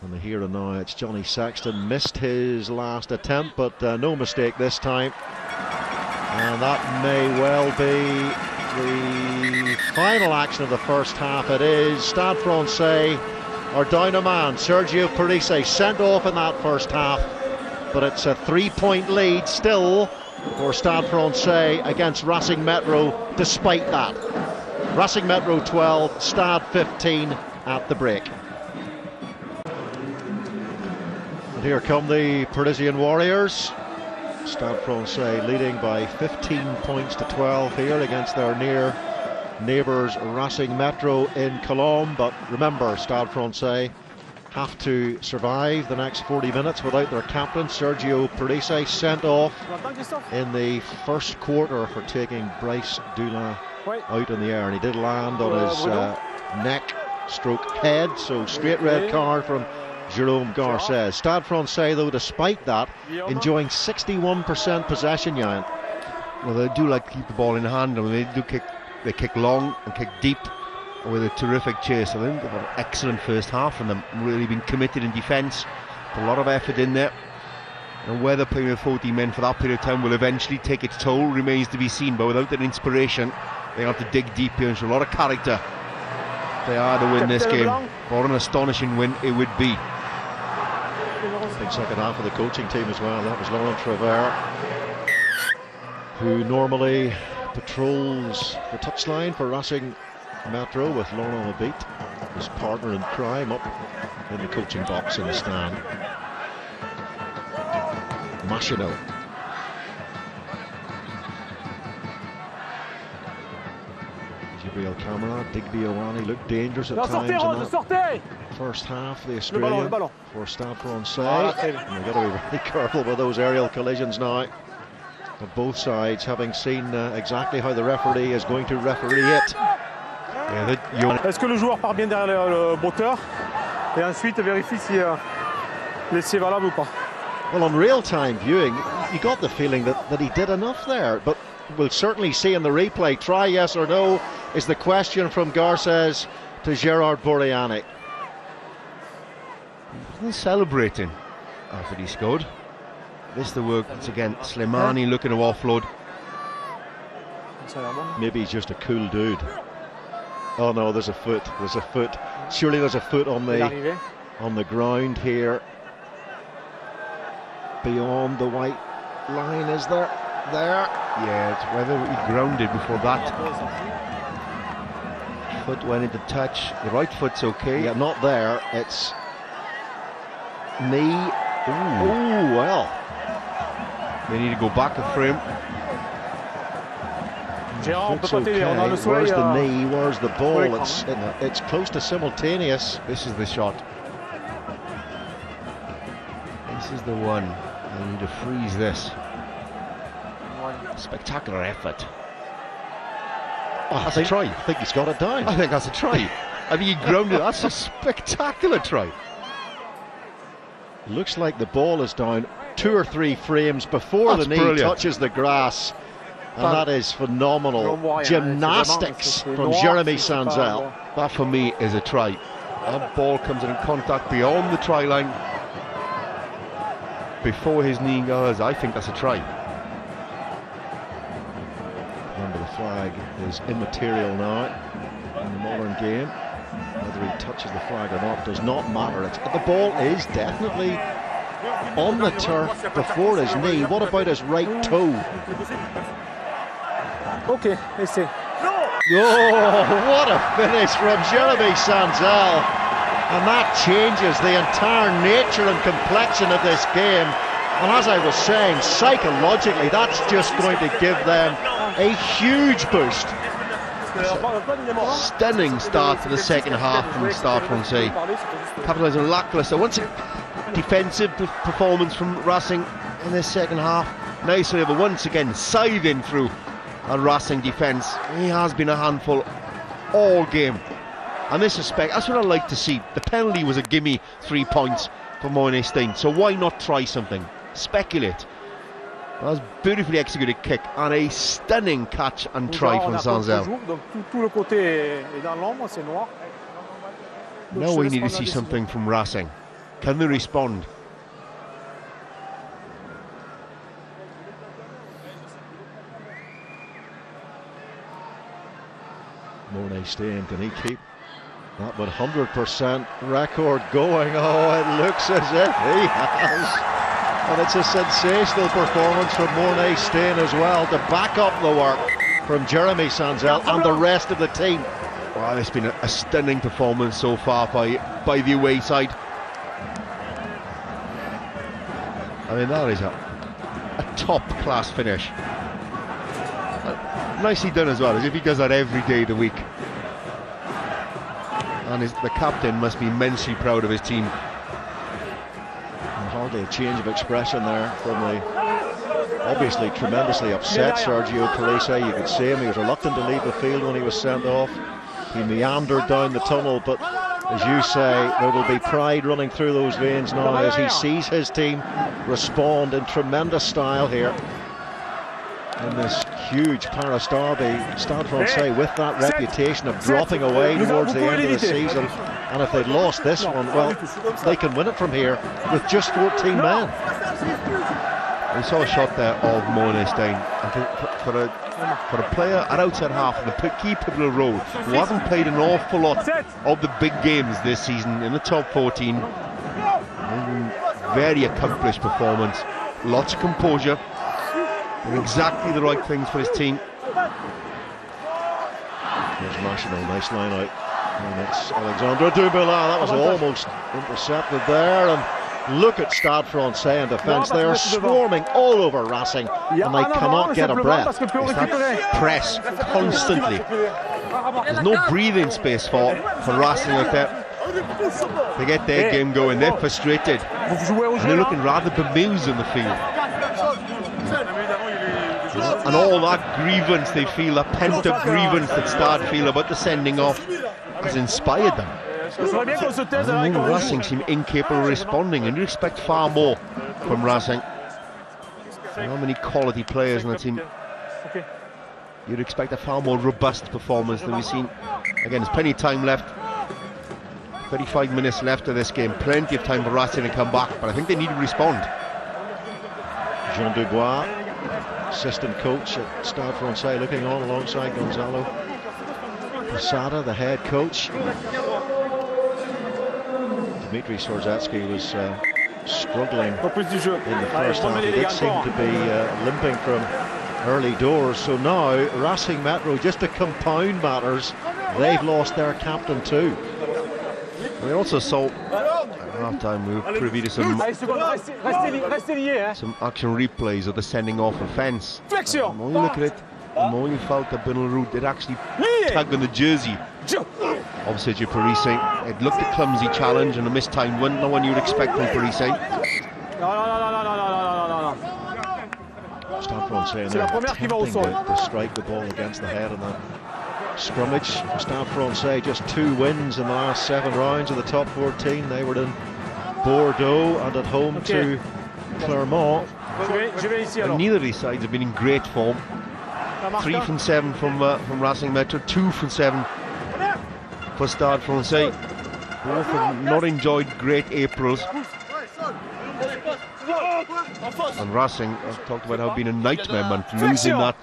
And the here and now, it's Johnny Sexton. Missed his last attempt, but no mistake this time. And that may well be the final action of the first half. It is. Stade Francais are down a man. Sergio Parisse sent off in that first half, but it's a 3-point lead still for Stade Francais against Racing Metro despite that. Racing Metro 12, Stade 15 at the break. And here come the Parisian Warriors. Stade Francais leading by 15 points to 12 here against their near neighbours Racing Metro in Colombes. But remember, Stade Francais have to survive the next 40 minutes without their captain Sergio Parisse, sent off in the first quarter for taking Bryce Dulin out in the air, and he did land on his neck stroke head, so straight red card from Jerome Garces. Stade Francais, though, despite that, enjoying 61% possession, Jan. Well, they do like to keep the ball in hand, and they do kick. They kick long and kick deep with a terrific chase. I think they've got an excellent first half from them. Really been committed in defence, a lot of effort in there. And whether playing with 14 men for that period of time will eventually take its toll remains to be seen. But without that inspiration, they have to dig deep here and show a lot of character. They are to win this game. For an astonishing win it would be. Big second half of the coaching team as well. That was Laurent Travers, who normally patrols the touchline for Racing Metro with Laurent Lebeat, his partner in crime, up in the coaching box in the stand. Machinot. Gabriel Camara, Digby Owani looked dangerous at times in that first half. The Australian for Stade Francais. And we've got to be really careful with those aerial collisions now. On both sides, having seen exactly how the referee is going to referee it. Est-ce que le joueur part bien derrière le botteur et ensuite vérifie si l'essai est valable ou pas? Well, on real-time viewing, you got the feeling that he did enough there, but we'll certainly see in the replay. Try yes or no is the question from Garces to Gerard Bourriani. He wasn't celebrating after he scored. This the work once again. Slimani looking to offload. Maybe he's just a cool dude. Oh no, there's a foot. There's a foot. Surely there's a foot on the ground here. Beyond the white line, is there? There. Yeah, it's whether he grounded before that. Foot went into touch. The right foot's okay. Yeah, not there. It's knee. Ooh, well. They need to go back a frame. Where's the knee? Where's the ball? It's close to simultaneous. This is the shot. This is the one. They need to freeze this. Spectacular effort. Oh, that's a try. I think he's got it down. I think that's a try. I think he grounded. That's a spectacular try. Looks like the ball is down 2 or 3 frames before the knee touches the grass. And that is phenomenal gymnastics from Jeremy Sanzel. That for me is a try. That ball comes in contact beyond the try line before his knee goes. I think that's a try. Remember, the flag is immaterial now in the modern game. Whether he touches the flag or not does not matter. The ball is definitely on the turf before his knee. What about his right toe? Okay, essai. Oh, what a finish from Jeremy Sanzel. And that changes the entire nature and complexion of this game. And as I was saying, psychologically, that's just going to give them a huge boost. Stunning start to the second half from Stade Francais. Capitalising on lacklustre. Once a defensive performance from Racing in the second half. Nicely able once again scything through a Racing defence. He has been a handful all game. And this respect, that's what I like to see. The penalty was a gimme 3 points for Moyne Stein. So why not try something? Speculate. That was beautifully executed kick and a stunning catch and try from Sanzel. Now we need to see something from Racing. Can they respond? Moyne Stein, can he keep that 100% record going? Oh, it looks as if he has. And it's a sensational performance from Moyne Stein as well to back up the work from Jeremy Sanzel and the rest of the team. Well, it's been a stunning performance so far by the away side. I mean, that is a top-class finish. Nicely done as well, as if he does that every day of the week. And the captain must be immensely proud of his team. And hardly a change of expression there from the obviously tremendously upset Sergio Parisse. You could see him, he was reluctant to leave the field when he was sent off. He meandered down the tunnel, but as you say, there will be pride running through those veins now as he sees his team respond in tremendous style here in this huge Paris derby. Stade Francais with that reputation of dropping away towards the end of the season, and if they'd lost this one, well, they can win it from here with just 14 men. We saw a shot there of Monet Stein. I think for a player at outside half in the key pivotal role who hasn't played an awful lot of the big games this season in the top 14, very accomplished performance, lots of composure, and exactly the right things for his team. There's Machinot, nice line out, and it's Alexandre Dumoulin. That was almost intercepted there, and look at Stade Francais in defence. They are swarming all over Racing, and they cannot get a breath. It's that press constantly. There's no breathing space for Racing out there. They get their game going, they're frustrated, and they're looking rather bemused in the field. And all that grievance they feel, that pent-up grievance that Stade feel about the sending off, has inspired them. And Racing seem incapable of responding, and you expect far more from Racing. How many quality players in the team? You'd expect a far more robust performance than we've seen. Again, there's plenty of time left. 35 minutes left of this game, plenty of time for Racing to come back, but I think they need to respond. Jean Dubois, assistant coach at Stade Francais, looking on alongside Gonzalo Posada, the head coach. Dmitry Swarzetsky was struggling in the first half. He did seem to be limping from early doors. So now Racing Metro, just to compound matters, they've lost their captain too. We also saw at half-time we were privy to some action replays of the sending off offence. The more you look at it, the more you felt that Benelroute did actually tug on the jersey opposite you, Paris. It looked a clumsy challenge and a mistimed one, not one you'd expect from Paris. Stade Francais attempting to strike the ball against the head of the scrummage. Stade Francais just 2 wins in the last 7 rounds of the top 14. They were in Bordeaux and at home to Clermont. And neither of these sides have been in great form. 3 from 7 from Racing Metro, 2 from 7 for Stade Francais. Both have not enjoyed great Aprils. And Racing, I've talked about how it's been a nightmare month, losing that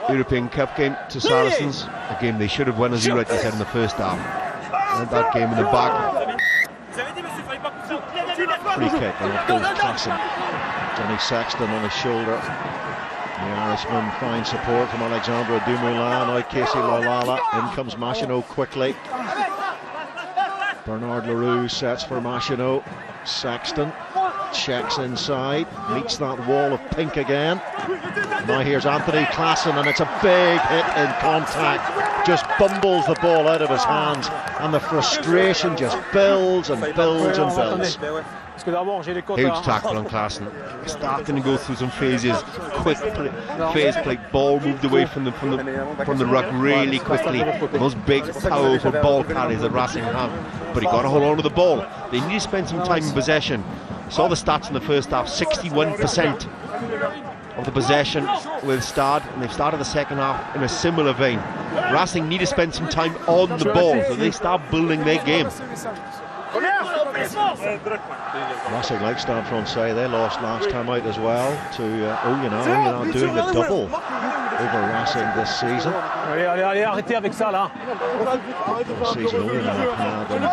European Cup game to Saracens, a game they should have won, as you rightly said, in the first half. And that game in the bag. Free kick and a goal classic. Johnny Sexton on his shoulder. The Irishman finds support from Alexandre Dumoulin. Now Casey Loilala. In comes Machinot quickly. Bernard Leroux sets for Machinot. Sexton checks inside, meets that wall of pink again. Now here's Anthony Claassen, and it's a big hit in contact. Just bumbles the ball out of his hands, and the frustration just builds and builds and builds. Huge tackle on Claassen. Starting to go through some phases. Quick phase play, ball moved away from the ruck really quickly. Those big, powerful ball carries that Racing have, but he got to hold on to the ball. They need to spend some time in possession. Saw the stats in the first half, 61% of the possession with Stade, and they've started the second half in a similar vein. Racing need to spend some time on the ball so they start building their game. Racing, like Stade Francais, they lost last time out as well to Oyonnax doing the double over Racing this season. This season Oyonnax had, and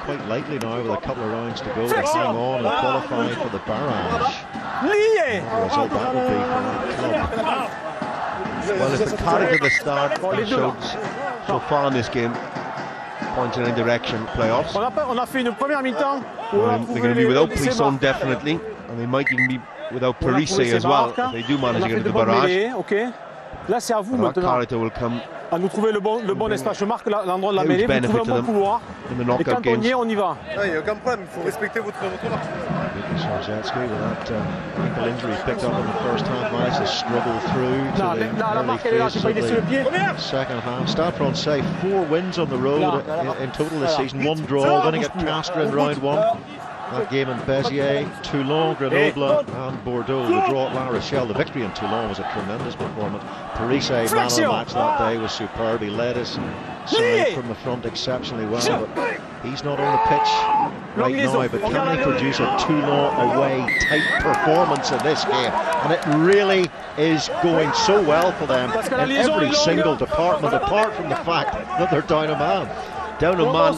quite likely now with a couple of rounds to go to hang on and qualify for the barrage. What result that would be for that club. Well, if the character of the Stade showed so far in this game pointing in direction playoffs. They're going to be without Plisson definitely, and they might even be without Paris as well if they do manage to get into the barrage. That character will come. Huge benefit to them in the knockout games. Swarzetsky with that ankle injury picked up in the first half, managed to struggle through to the early phases of the second half. Stade Francais 4 wins on the road in total this season, 1 draw, winning at Castres in round 1. That game in Béziers, Toulon, Grenoble and Bordeaux. The draw at La Rochelle. The victory in Toulon was a tremendous performance. Parise, man of the match that day, was superb. He led us side from the front exceptionally well, but he's not on the pitch right now. But can they produce a Toulon away type performance in this game? And it really is going so well for them in every single department, apart from the fact that they're down a man. Down a man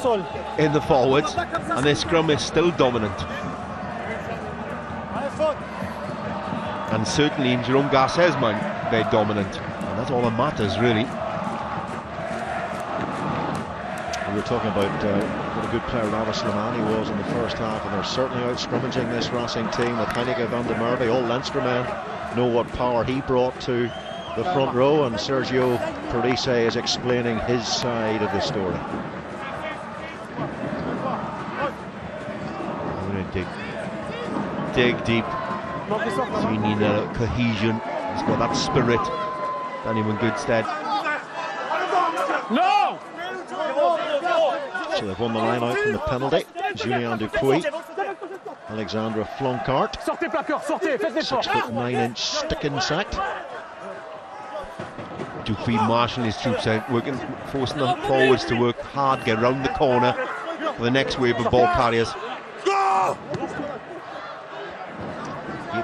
in the forwards, and their scrum is still dominant. And certainly in Jerome Garcet's mind, they're dominant. And that's all that matters, really. We were talking about what a good player Rava Slimani was in the first half, and they're certainly out scrummaging this Racing team with Heineke van der Merwe. All Leinster men know what power he brought to the front row, and Sergio Parise is explaining his side of the story. Dig deep. So you need a cohesion. He's got that spirit. Done him in good stead. No! So they've won the line out from the penalty. Julien Dupuis, Alexandre Floncart, 6'9" stick insect. Dupuis marshalling his troops out, forcing them forwards to work hard, get round the corner for the next wave of ball carriers.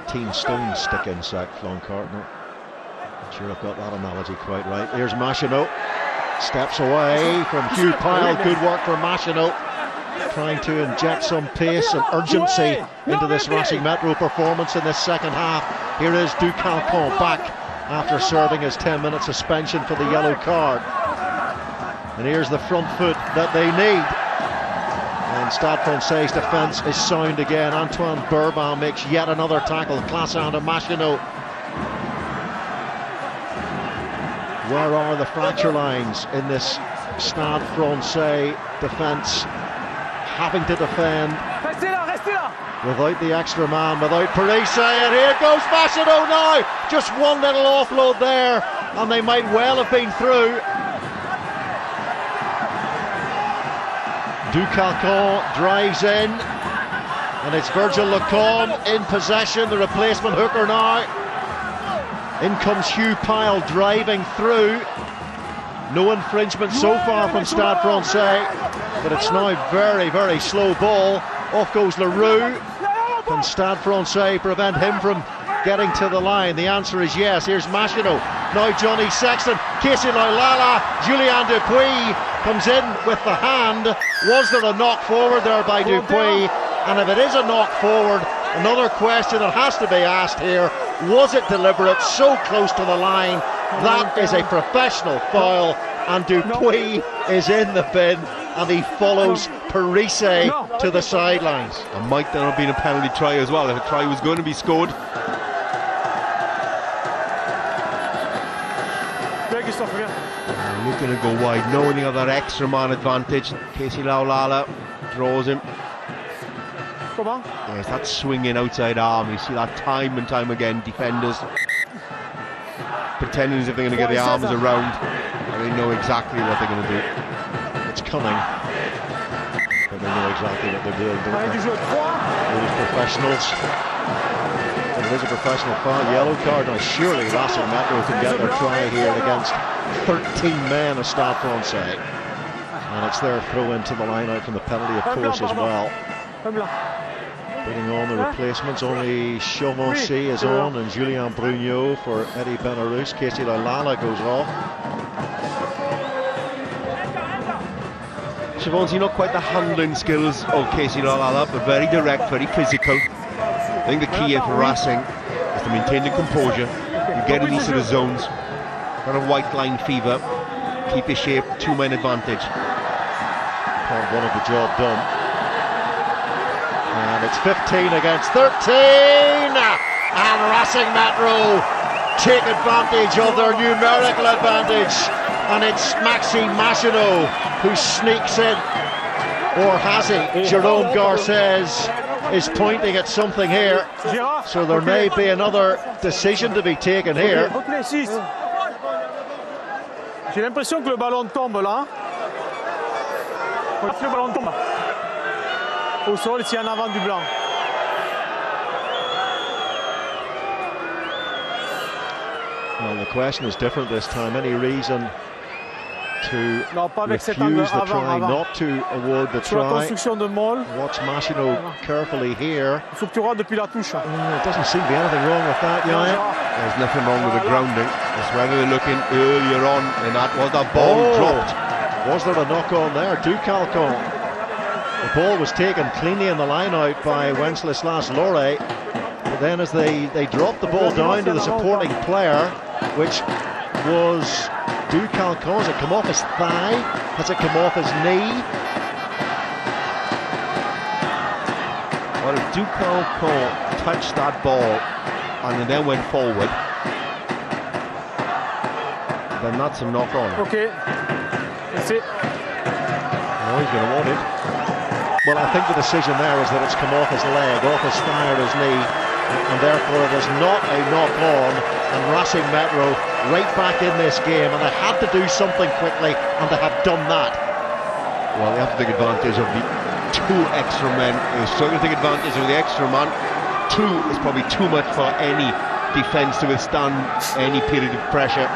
18 stone stick insect, Floncart. No, sure I've got that analogy quite right. Here's Machinot, steps away from Hugh Pyle. Good work for Machinot, trying to inject some pace and urgency into this Racing Metro performance in this second half. Here is Ducalcon back after serving his 10-minute suspension for the yellow card. And here's the front foot that they need. And Stade Francais' defence is sound again. Antoine Bourbon makes yet another tackle. Classin to Machinot. Where are the fracture lines in this Stade Francais defence? Having to defend without the extra man, without Parise, and here goes Machinot now. Just one little offload there, and they might well have been through. Ducalcon drives in, and it's Virgil Lecombe in possession, the replacement hooker now. In comes Hugh Pyle driving through. No infringement so far from Stade Francais, but it's now very, very slow ball. Off goes Leroux. Can Stade Francais prevent him from getting to the line? The answer is yes. Here's Machinot. Now Johnny Sexton, Casey Laulala, Julien Dupuis comes in with the hand. Was there a knock forward there by Dupuis? And if it is a knock forward, another question that has to be asked here: was it deliberate? So close to the line. That is a professional foul, and Dupuis is in the bin, and he follows Parise to the sidelines. And might there have been a penalty try as well if a try was going to be scored. Looking to go wide, knowing he had that extra man advantage. Casey Laulala draws him. Yes, that swinging outside arm. You see that time and time again. Defenders pretending as if they're going to get the arms around, and they know exactly what they're going to do. It's coming, but they know exactly what they're doing, don't they? Those professionals. And it is a professional foul, yellow card. Now surely Racing Metro can get their try here against 13 men of Stade Francais. And it's their throw into the line out from the penalty, of course, as well. Putting on the replacements, only Chaumoncy is on, and Julien Brugnot for Eddie Benarous. Casey Laulala goes off. Chaumoncy, not quite the handling skills of Casey Laulala, but very direct, very physical. I think the key here for Racing is to maintain the composure. You get in these sort of zones, kind of white line fever, keep your shape, two-man advantage. Part one of the job done. And it's 15 against 13, and Racing Metro take advantage of their numerical advantage, and it's Maxime Machinot who sneaks in, or has he? Jerome Garcez is pointing at something here, so there may be another decision to be taken here. J'ai l'impression que le ballon tombe là. Le ballon tombe. au sol, ici en avant du blanc. Well, the question is different this time. Any reason to Non, pas avec cet refuse angle, the try, avant. not to award the Sur la try? construction de Moll, Watch Machino carefully here. il faut que tu rentres depuis la touche. It doesn't seem to be anything wrong with that, Yaya. There's nothing wrong with the grounding. It's whether they're looking earlier on, and that was that ball dropped. Was there a knock on there? Ducalcon. The ball was taken cleanly in the line out by Wenceslas Lore. But then as they dropped the ball down to the supporting player, which was Ducalcon. Has it come off his thigh? Has it come off his knee? Well, if Ducalcon touched that ball and then went forward, then that's a knock on. Ok, that's it. Oh, he's going to want it. Well, I think the decision there is that it's come off his leg, off his thigh or his knee, and therefore it is not a knock on. And Racing Metro right back in this game, and they had to do something quickly, and they have done that. Well, they have to take advantage of the two extra men. They're still going to take advantage of the extra man. Two is probably too much for any defence to withstand any period of pressure.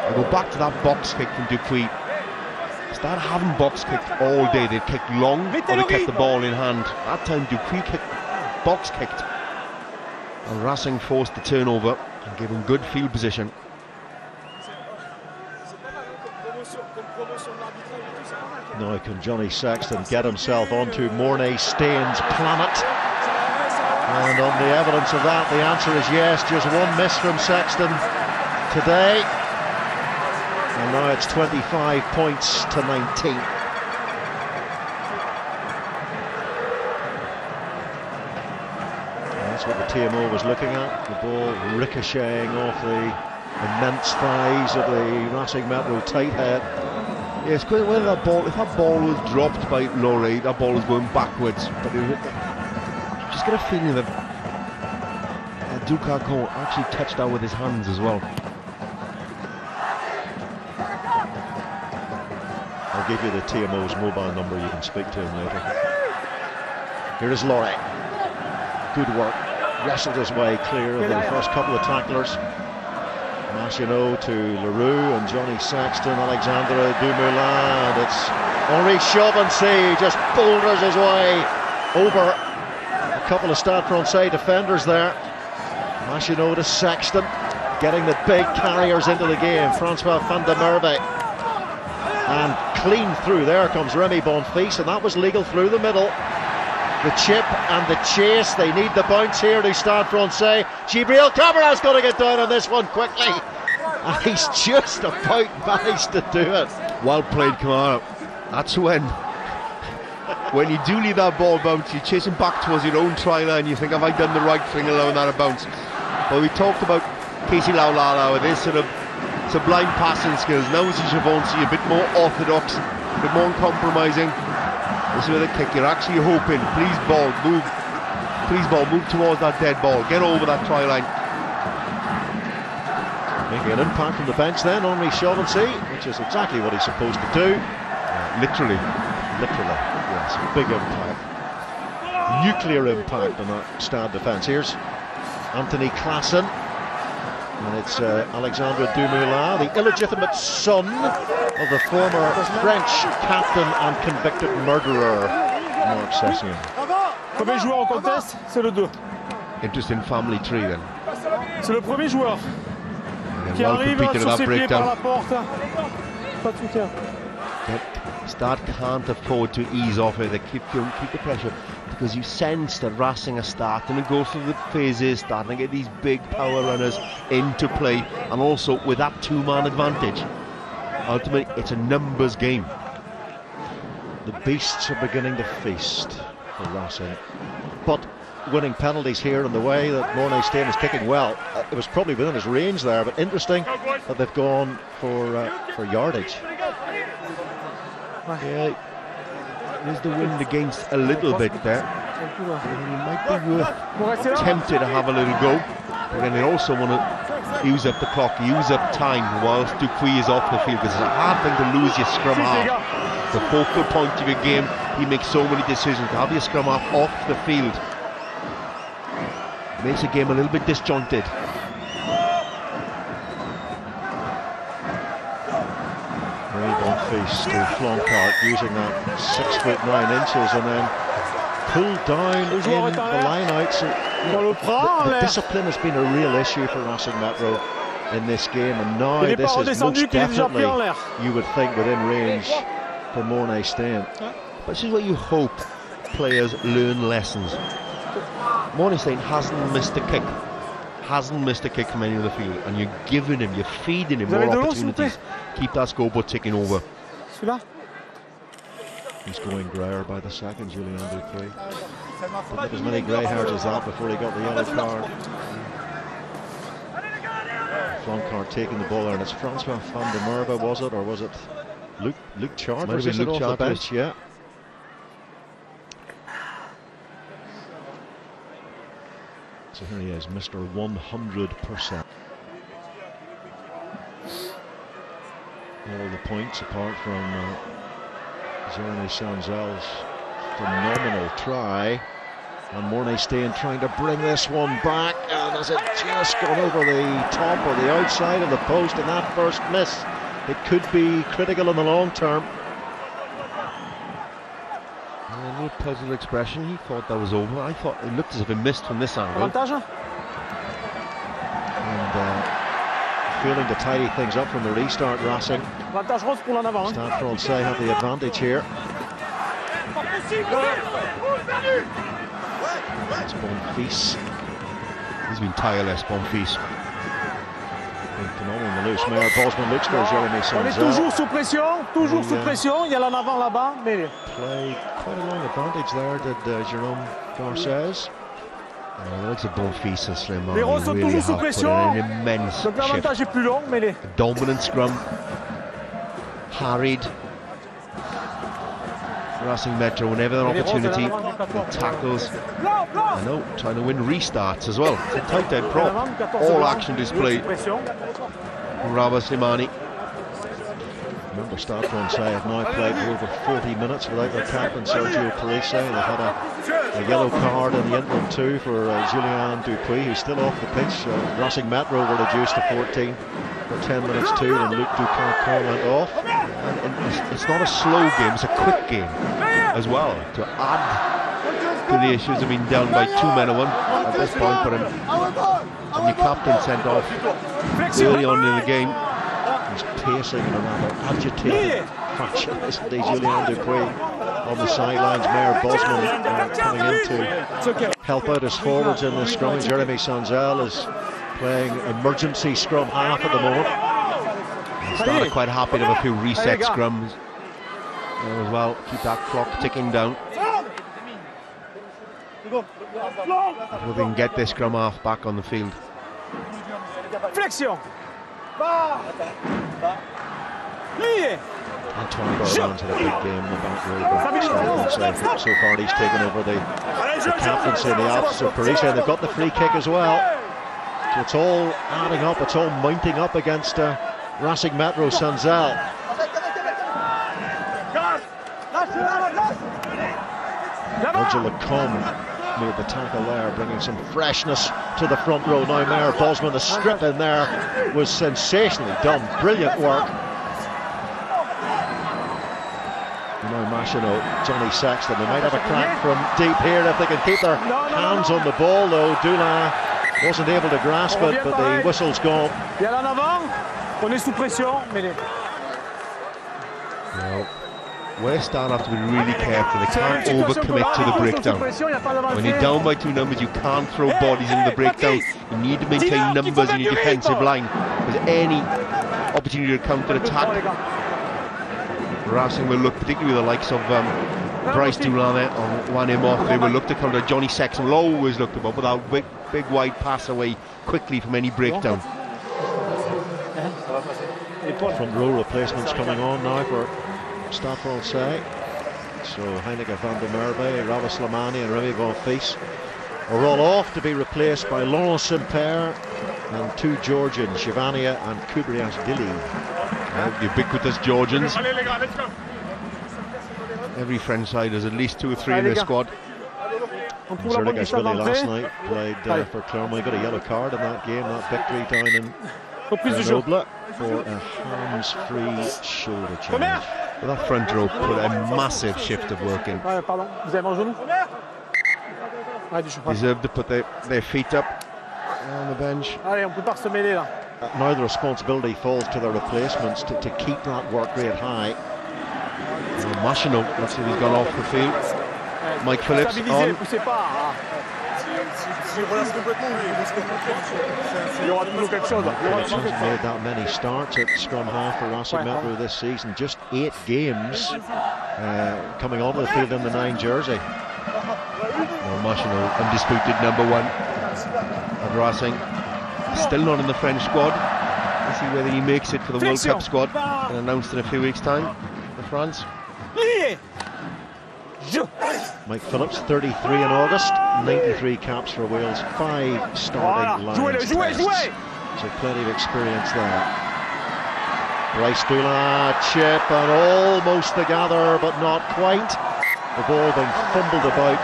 I go back to that box kick from Dupuis. Start having box kicked all day. They've kicked long or they kept the ball in hand. That time Dupuis box kicked. And Racing forced the turnover and gave him good field position. Now can Johnny Sexton get himself onto Mornay Staines' planet? And on the evidence of that, the answer is yes. Just one miss from Sexton today. And now it's 25 points to 19. That's what the TMO was looking at. The ball ricocheting off the immense thighs of the Racing Metro tight head. Yes, if that ball was dropped by Laurie, that ball was going backwards. But just get a feeling that Ducalcon actually touched that with his hands as well. I'll give you the TMO's mobile number, you can speak to him later. Here is Laurie. Good work. Wrestled his way clear of the first couple of tacklers. Machino to Leroux and Johnny Sexton, Alexandre Dumoulin, and it's Henri Chauvency just boulders his way over a couple of Stade Francais defenders there. Machino to Sexton, getting the big carriers into the game. Francois van der Merwe, and clean through. There comes Remy Bonfils, and that was legal through the middle. The chip and the chase, they need the bounce here to Stade Francais. Gibril Cameron's going to get down on this one quickly. And he's just about managed to do it. Well played, Kamara. That's when you do leave that ball bounce, you're chasing back towards your own try line, you think, have I done the right thing allowing that a bounce? Well, we talked about Casey Laulala with his sort of sublime passing skills. Now we see Chauvency a bit more orthodox, a bit more uncompromising. This is where the kick, you're actually hoping, please ball, move towards that dead ball, get over that try line. Making an impact from the bench then, Henri Chauvency, which is exactly what he's supposed to do. Literally, yes, big impact. Nuclear impact on that Stade defence. Here's Anthony Claassen, and it's Alexandre Dumoulin, the illegitimate son of the former French captain and convicted murderer, Marc Sessegnon. Premier joueur en contest, c'est le 2. interesting family tree then. C'est le premier joueur qui well arrive completed sur that ses pieds breakdown. par la porte. Pas de soutien. Stade can't afford to ease off here. They keep the pressure, because you sense that Racing are starting to go through the phases, starting to get these big power runners into play, and also with that two-man advantage. Ultimately, it's a numbers game. The beasts are beginning to feast for Racing, but winning penalties here and the way that Mornay Staines is kicking well, it was probably within his range there, but interesting that they've gone for yardage. Yeah, there's the wind against a little bit there. He might be tempted to have a little go, but then they also want to use up the clock, use up time whilst Dupuis is off the field, because it's a hard thing to lose your scrum half. the focal point of your game. He makes so many decisions. To have your scrum half off the field makes the game a little bit disjointed. Bonfils to Floncart using that 6'9" and then pulled down in the line-outs. The discipline has been a real issue for Racing Metro in this game, and now this is most definitely, you would think, within range for Mornay Stein. But this is where you hope players learn lessons. Mornay Stein hasn't missed a kick. Hasn't missed a kick from any of the field, and you're giving him, you're feeding him more opportunities. Keep that scoreboard ticking over. He's going grayer by the second, Julien Dupuis. Didn't have as many grey hairs as that before he got the yellow card. Floncart taking the ball there, and it's Francois van der Merwe, was it? Or was it Luke Charters? Is it off the bench? Yeah. So here he is, Mr. 100%. All the points apart from Jeremy Sanzel's phenomenal try. And Mornay Stein trying to bring this one back, and has it just gone over the top or the outside of the post in that first miss? It could be critical in the long term. A little puzzled expression. He thought that was over. I thought it looked as if he missed from this angle. And failing to tidy things up from the restart, Racing. Stade Francais have the advantage here. It's Bonfils. He's been tireless, Bonfils. Phenomenal on the loose. Mayor Bosman looks for Jeremy Sanzel. Toujours sous pression, toujours sous pression. Il y a l'en avant là-bas, mais played quite a long advantage there, did Jérôme Garcès. The likes of Bonfils and Slimani les Roses sont really toujours sous have put pression. in an immense Donc l'avantage shift. est plus long, mais les... A dominant scrum, harried. Racing Metro, whenever an opportunity, tackles. I know, trying to win restarts as well. It's a tight end prop. All action displayed from Rabah Slimani. Remember, Stade Francais have now played for over 40 minutes without their captain Sergio Parisse. They've had a yellow card in the interim too for Julien Dupuis, who's still off the pitch. Racing Metro were reduced to 14 for 10 minutes too, and Luc Ducarcon went off. And it's not a slow game, it's a quick game as well. To add to the issues of being down by 2 men to 1 at this point, but and your captain sent off early on in the game. He's pacing in a rather agitated fashion, isn't he, Julien Dupuis on the sidelines. Mayor Bosman coming in to help out his forwards in this scrum. Jeremy Sanzel is playing emergency scrum half at the moment. Started quite happy to have a few reset scrums as well. Keep that clock ticking down. If we can get this scrum half back on the field. Flexion. Antoine Berland's had a big game in the back row, but so far he's taken over the captaincy in the absence of Parisse. They've got the free kick as well. So it's all adding up, it's all mounting up against Racing Metro. Sanzel. Virgil Lacombe made the tackle there, bringing some freshness to the front row. Now Mayor Bosman, the strip in there was sensationally done, brilliant work. Now Machino, Johnny Sexton, they might have a crack from deep here if they can keep their hands on the ball, though. Dula wasn't able to grasp it, but the whistle's gone. On est sous pression, mais West Stade have to be really careful. They can't overcommit to the breakdown. When you're down by 2 numbers, you can't throw bodies into the breakdown. You need to maintain numbers in your defensive line. There's any opportunity to counter-attack. Racing will look, particularly the likes of Bryce Dulane or Juan Emoth, they will look to counter. Johnny Sexton will always look to, but without big wide pass away quickly from any breakdown. Front row replacements coming on now for Stade Francais. So Heineke van der Merwe, Rabah Slimani and Remy Bonfils are all off to be replaced by Laurent Simper and 2 Georgians, Shivania and Kubrias Dili. The ubiquitous Georgians. Every French side has at least 2 or 3 in their squad. Zernigas Billy last night played for Clermont. He got a yellow card in that game, that victory down in Grenoble for a hands-free shoulder change. Well, that front row put a massive shift of work in. Deserved to put their feet up on the bench. Now the responsibility falls to the replacements to keep that work rate high. Machino, that's who he's gone off the field. Mike Phillips on. Made that many starts at scrum half for Racing Metro this season. Just 8 games coming onto the field in the 9 jersey. Well, Machino, undisputed #1 at Racing. Still not in the French squad. Let's see whether he makes it for the World Cup squad, and announced in a few weeks' time for France. Mike Phillips, 33 in August, 93 caps for Wales, 5 starting Lions tests. So plenty of experience there. Bryce Dula, chip and almost the gather, but not quite. The ball being fumbled about.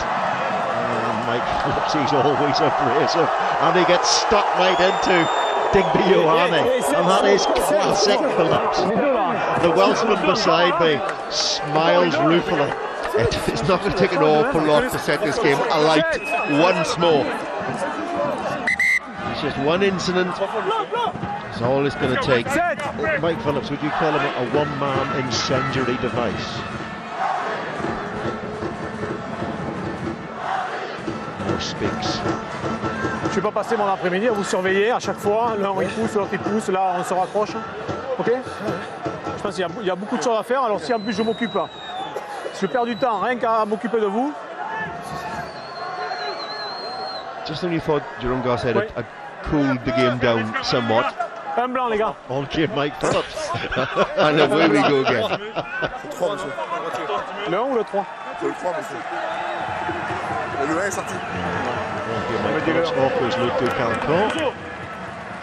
And Mike Phillips, he's always abrasive, and he gets stuck right into Digby Ioane, and that is classic Phillips. The Welshman beside me smiles ruefully. It's not going to take an awful lot to set this game alight once more. It's just one incident. That's all it's going to take. Mike Phillips, would you call him a one-man incendiary device? Moore speaks. Je ne vais pas passer mon après-midi à vous surveiller à chaque fois. L'un il pousse, l'autre il pousse, là on se raccroche. Ok? Je pense qu'il y a beaucoup de choses à faire. Alors si en plus je m'occupe, je perds du temps rien qu'à m'occuper de vous. Just when you thought Jerome Garcia had cooled the game down somewhat. Un blanc les gars. On cue Mike Phillips. And away we go again. Le 1 ou le 3? Le 3 monsieur. Le 1 est sorti. Mike Phillips offers Luke Ducanco.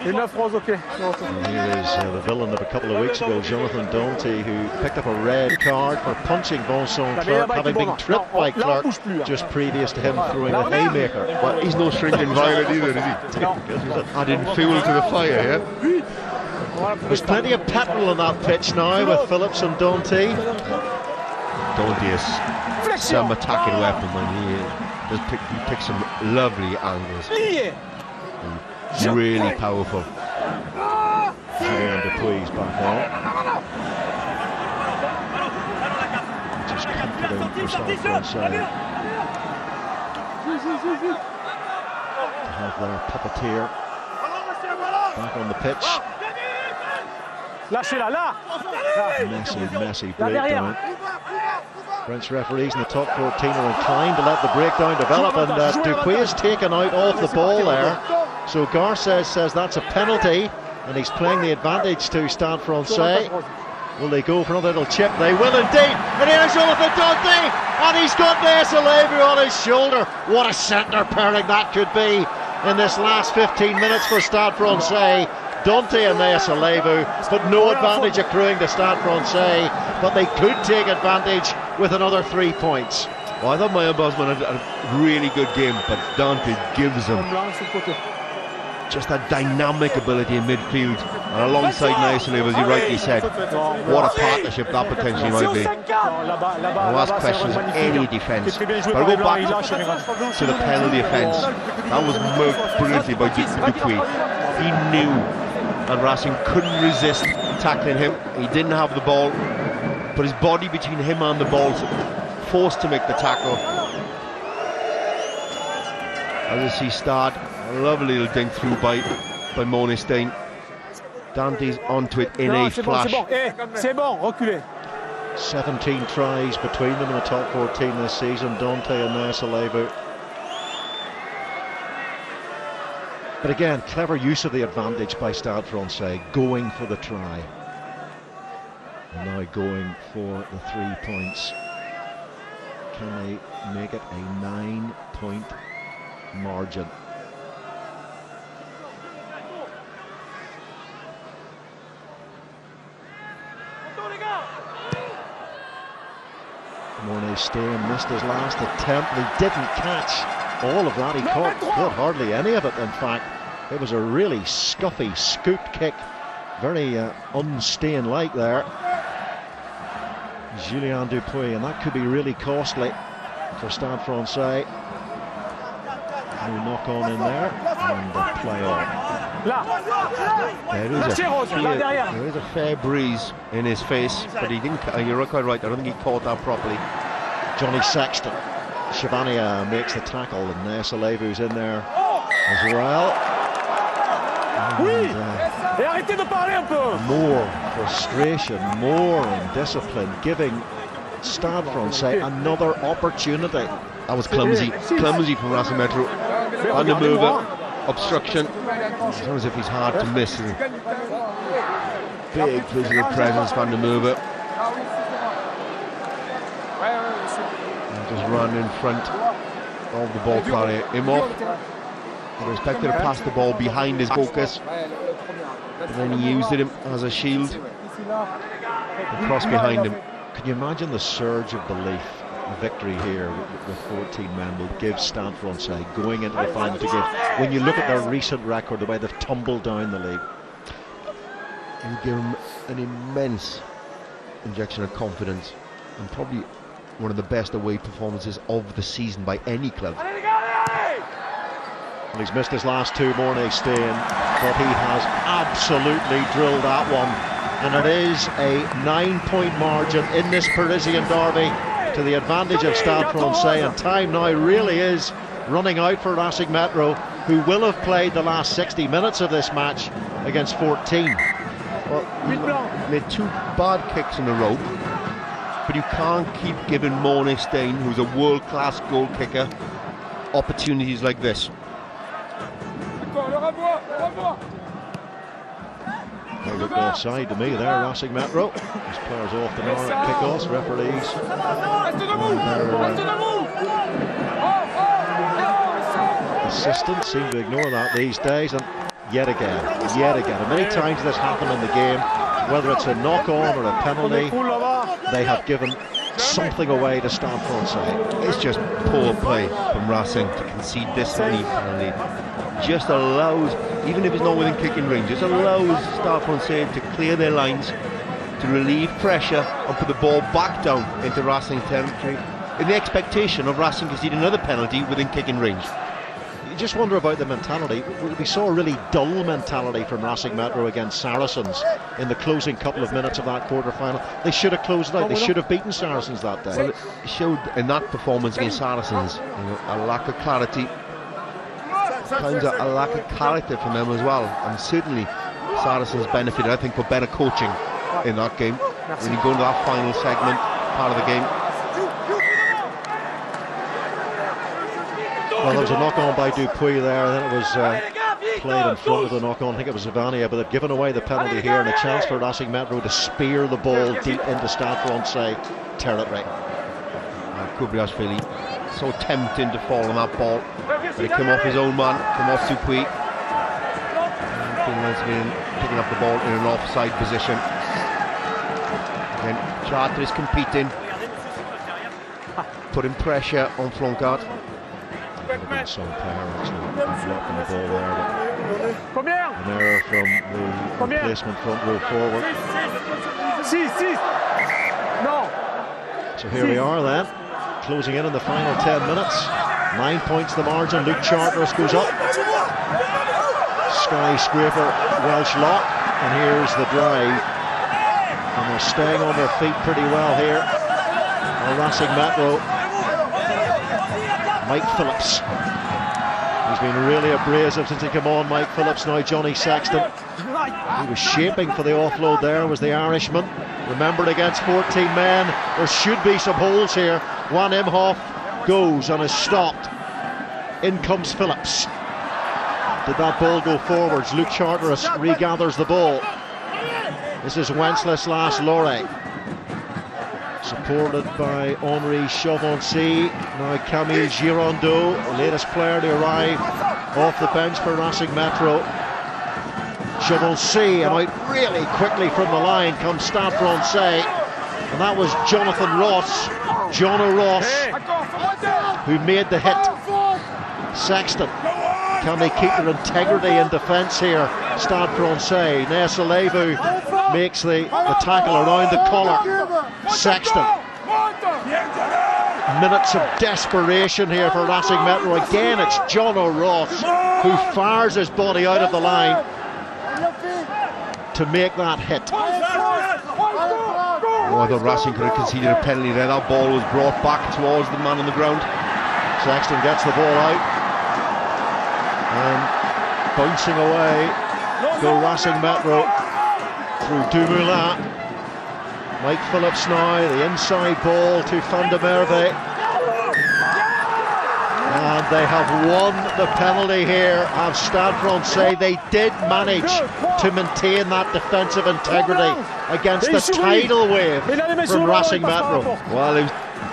Et 9 roses, ok. Here is the villain of a couple of weeks ago, Jonathan Dalty, who picked up a red card for punching Vincent Clark, having been tripped by Clark just previous to him throwing a haymaker. But he's no shrinking violet either, is he? Adding fuel to the fire here. There's plenty of petrol on that pitch now with Phillips and Dalty. Dalty is some attacking weapon, man. He picks some lovely angles. Really powerful. Julien Dupuis back on. Just comforting for Stade Francais to have their puppeteer back on the pitch. Lâchez-la, là! Messy breakdown. French referees in the top 14 are inclined to let the breakdown develop, and Dupuis is taken out off the ball there. So Garces says that's a penalty, and he's playing the advantage to Stade Francais. Will they go for another little chip? They will indeed. And here's Jonathan Dalty, and he's got Nesalevu on his shoulder. What a centre pairing that could be in this last 15 minutes for Stade Francais. Dante and Nesalevu, but no advantage accruing to Stade Francais, but they could take advantage with another 3 points. Well, I thought Maya Bosman had a really good game, but Dante gives them just that dynamic ability in midfield, and alongside Nesalevu, as you rightly said, what a partnership that potentially might be. I'll ask questions of any defence, but I'll go back to the penalty offence. That was worked brilliantly by Dupuis. He knew that Racing couldn't resist tackling him. He didn't have the ball, put his body between him and the ball, forced to make the tackle. As you see Stade, a lovely little dink through by Monestein. Dante's onto it in a flash. C'est bon, reculez. 17 tries between them in the top 14 this season, Dante and Nesalevu. But again, clever use of the advantage by Stade Francais, going for the try. And now going for the 3 points. Can they make it a 9-point margin? Mornay Stain missed his last attempt. He didn't catch all of that. He caught hardly any of it, in fact. It was a really scuffy, scooped kick. Very un-Stain-like there. Julien Dupuis, and that could be really costly for Stade Francais. No knock-on in there, and the play on. There is a fair breeze in his face, but he didn't. You're quite right. I don't think he caught that properly. Johnny Sexton. Shivania makes the tackle, and Nessalevu's in there as well. And, more frustration, more indiscipline, giving Stade Francais another opportunity. That was clumsy from Racing Metro. On the move, obstruction. It's as if he's hard to miss. Big physical presence, Van der Merwe. Just run in front of the ball carrier. Imhoff. He expected to pass the ball behind his focus, but then he used it as a shield. The cross behind him. Can you imagine the surge of belief? Victory here with 14 men will give Stade Francais going into the final to give. When you look at their recent record, the way they've tumbled down the league, you give them an immense injection of confidence, and probably one of the best away performances of the season by any club. Well, he's missed his last two, Mornay Stain, but he has absolutely drilled that one, and it is a 9-point margin in this Parisian derby to the advantage of Stade Francais, and time now really is running out for Racing Metro, who will have played the last 60 minutes of this match against 14. Well, he made two bad kicks in a row, but you can't keep giving Mornay Stain, who's a world-class goal kicker, opportunities like this. They look offside to me there, Racing Metro. These players off the mark, kickoffs, referees. Assistants seem to ignore that these days, and yet again, and many times this happened in the game, whether it's a knock-on or a penalty, they have given something away to Stade Francais. It's just poor play from Racing to concede this many penalties. Just allows, even if it's not within kicking range, just allows Stade Francais to clear their lines, to relieve pressure and put the ball back down into Racing territory in the expectation of Racing conceding another penalty within kicking range. You just wonder about the mentality. We saw a really dull mentality from Racing Metro against Saracens in the closing couple of minutes of that quarter-final. They should have closed it out. They should have beaten Saracens that day. Well, it showed in that performance against Saracens, a lack of clarity, sometimes a lack of character from them as well, and certainly Saracens benefited, I think, for better coaching in that game. When you go into that final segment, part of the game. Well, there was a knock-on by Dupuis there, and then it was played in front of the knock-on. I think it was Zavania, but they've given away the penalty here, and a chance for Racing Metro to spear the ball deep into Stade Francais territory. Kubriashvili, so tempting to fall on that ball, but it came off his own man, came off Dupuis. Picking up the ball in an offside position. Again, Charter is competing, putting pressure on Froncard. Some power actually blocking the ball there, but an error from the replacement front row forward. So here we are then, closing in the final 10 minutes. 9 points the margin. Luke Charteris goes up. Skyscraper Welsh lock, and here's the drive, and they're staying on their feet pretty well here. Racing Metro. Mike Phillips. He's been really abrasive since he came on. Mike Phillips, now Johnny Sexton. He was shaping for the offload there, was the Irishman. Remembered against 14 men. There should be some holes here. Juan Imhoff goes and is stopped. In comes Phillips. Did that ball go forwards? Luke Charteris regathers the ball. This is Wenceslas Loré, supported by Henri Chauvency. Now Camille Girondeau, the latest player to arrive off the bench for Racing Metro. Chauvency, and out really quickly from the line comes Stade Francais, and that was Jonathan Ross, Jono Ross, who made the hit. Sexton, can they keep their integrity in defence here? Stade Francais. Nessa Levu makes the tackle around the collar. Sexton. Minutes of desperation here for Racing Metro. Again, it's Jono Ross who fires his body out of the line to make that hit. Oh, I thought Racing could have conceded a penalty there. That ball was brought back towards the man on the ground. Sexton gets the ball out. And bouncing away go Racing Metro through Dumoulin. Mike Phillips now, the inside ball to Van der Merwe. And they have won the penalty here at Stade Francais. They did manage to maintain that defensive integrity against the tidal wave from Racing Metro. Well, it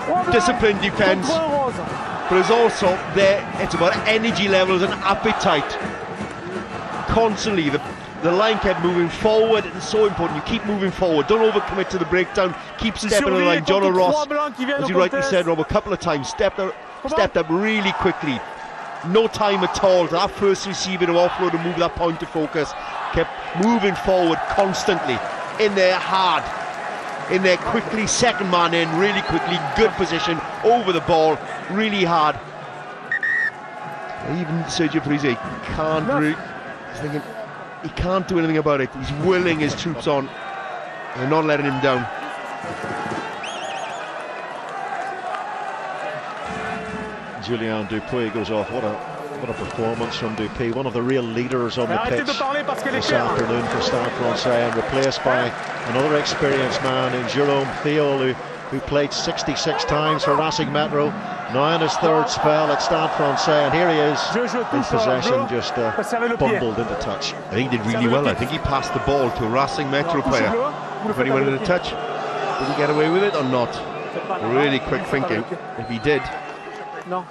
was disciplined defence, but it's also there. It's about energy levels and appetite. Constantly, the line kept moving forward. It's so important. You keep moving forward. Don't overcommit to the breakdown. Keep stepping on the line. Jono Ross, as you rightly said, Rob, a couple of times stepped up really quickly. No time at all to that first receiver to offload and move that point of focus. Kept moving forward constantly. In there hard. In there quickly. Second man in really quickly. Good position. Over the ball. Really hard. Even Sergio Parise can't really... He's thinking... He can't do anything about it. He's willing his troops on. They're not letting him down. Julien Dupuis goes off. What a performance from Dupuis. One of the real leaders on the pitch this afternoon for Stade Francais, and replaced by another experienced man in Jerome Fiol, who played 66 times for Racing Metro. Now in his third spell at Stade Francais, and here he is in possession, just bumbled into touch. I think he did really well. I think he passed the ball to a Racing Metro player when he went into touch. Did he get away with it or not? Really quick thinking. If he did. No.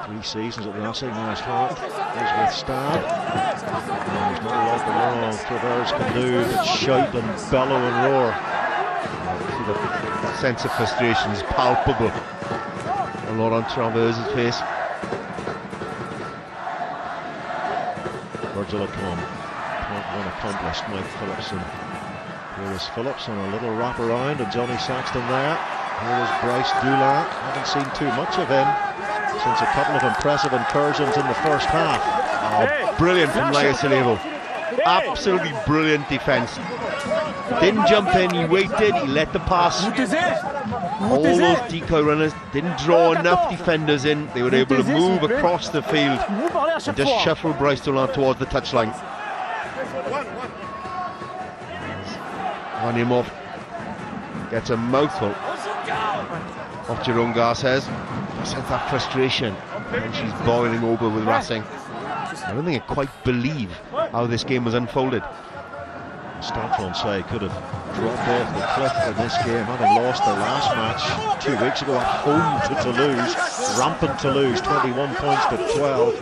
3 seasons at Racing, now his heart is with Stade. There's not a lot below Travers can do but shout and bellow and roar. The sense of frustration is palpable. A lot on Traverse's face. Virgil Acombe, point one accomplished. Mike Phillips, and here is Phillips on a little wrap around, and Johnny Saxton there. Here is Bryce Dulin. Haven't seen too much of him since a couple of impressive incursions in the first half. Oh, brilliant from Laius Alevo. Absolutely brilliant defence. Didn't jump in, he waited, he let the pass. All those decoy runners didn't draw enough defenders in. They were able to move across the field and just shuffle Bryce Dulin towards the touchline. Vanimov gets a mouthful of Jerome Garces. I sense that frustration, and she's boiling over with Racing. I don't think I quite believe how this game was unfolded. Stade Francais could have dropped off the cliff in this game, having lost their last match 2 weeks ago at home to Toulouse. Rampant Toulouse, 21 points to 12.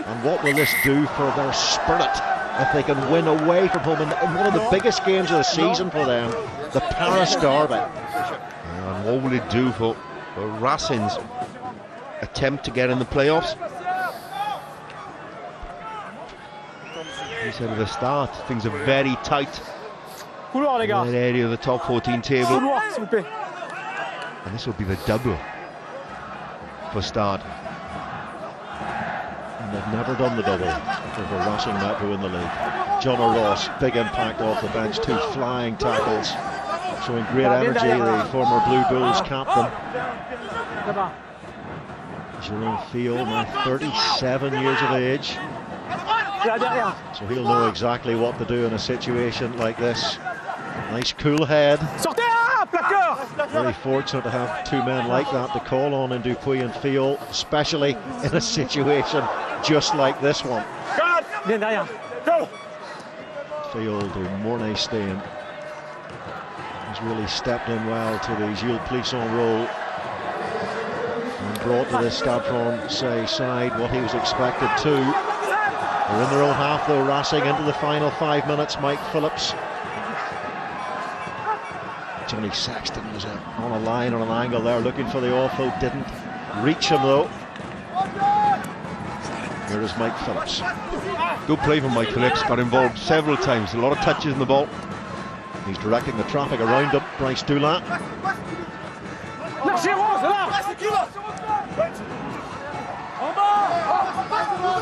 And what will this do for their spirit if they can win away from home in one of the biggest games of the season for them, the Paris Derby? And what will it do for Racing's attempt to get in the playoffs? He said at the start, things are very tight in that area of the top 14 table. And this will be the double for Stade. And they've never done the double for Racing Metro in the league. Jono Ross, big impact off the bench, 2 flying tackles, showing great energy, the former Blue Bulls captain. Jerome Fiol, now 37 years of age. So he'll know exactly what to do in a situation like this. Nice cool head. Very fortunate to have 2 men like that to call on in Dupuis and Fiol, especially in a situation just like this one. Fiol to Mornay Stain. He's really stepped in well to the Gilles Plisson role and brought to this Stade Francais side what he was expected to. They're in their own half though, Racing into the final 5 minutes. Mike Phillips Johnny Sexton was on a line, on an angle there, looking for the offload, didn't reach him though. Here is Mike Phillips. Good play from Mike Phillips, got involved several times, a lot of touches in the ball. He's directing the traffic around him, Bryce Dulac.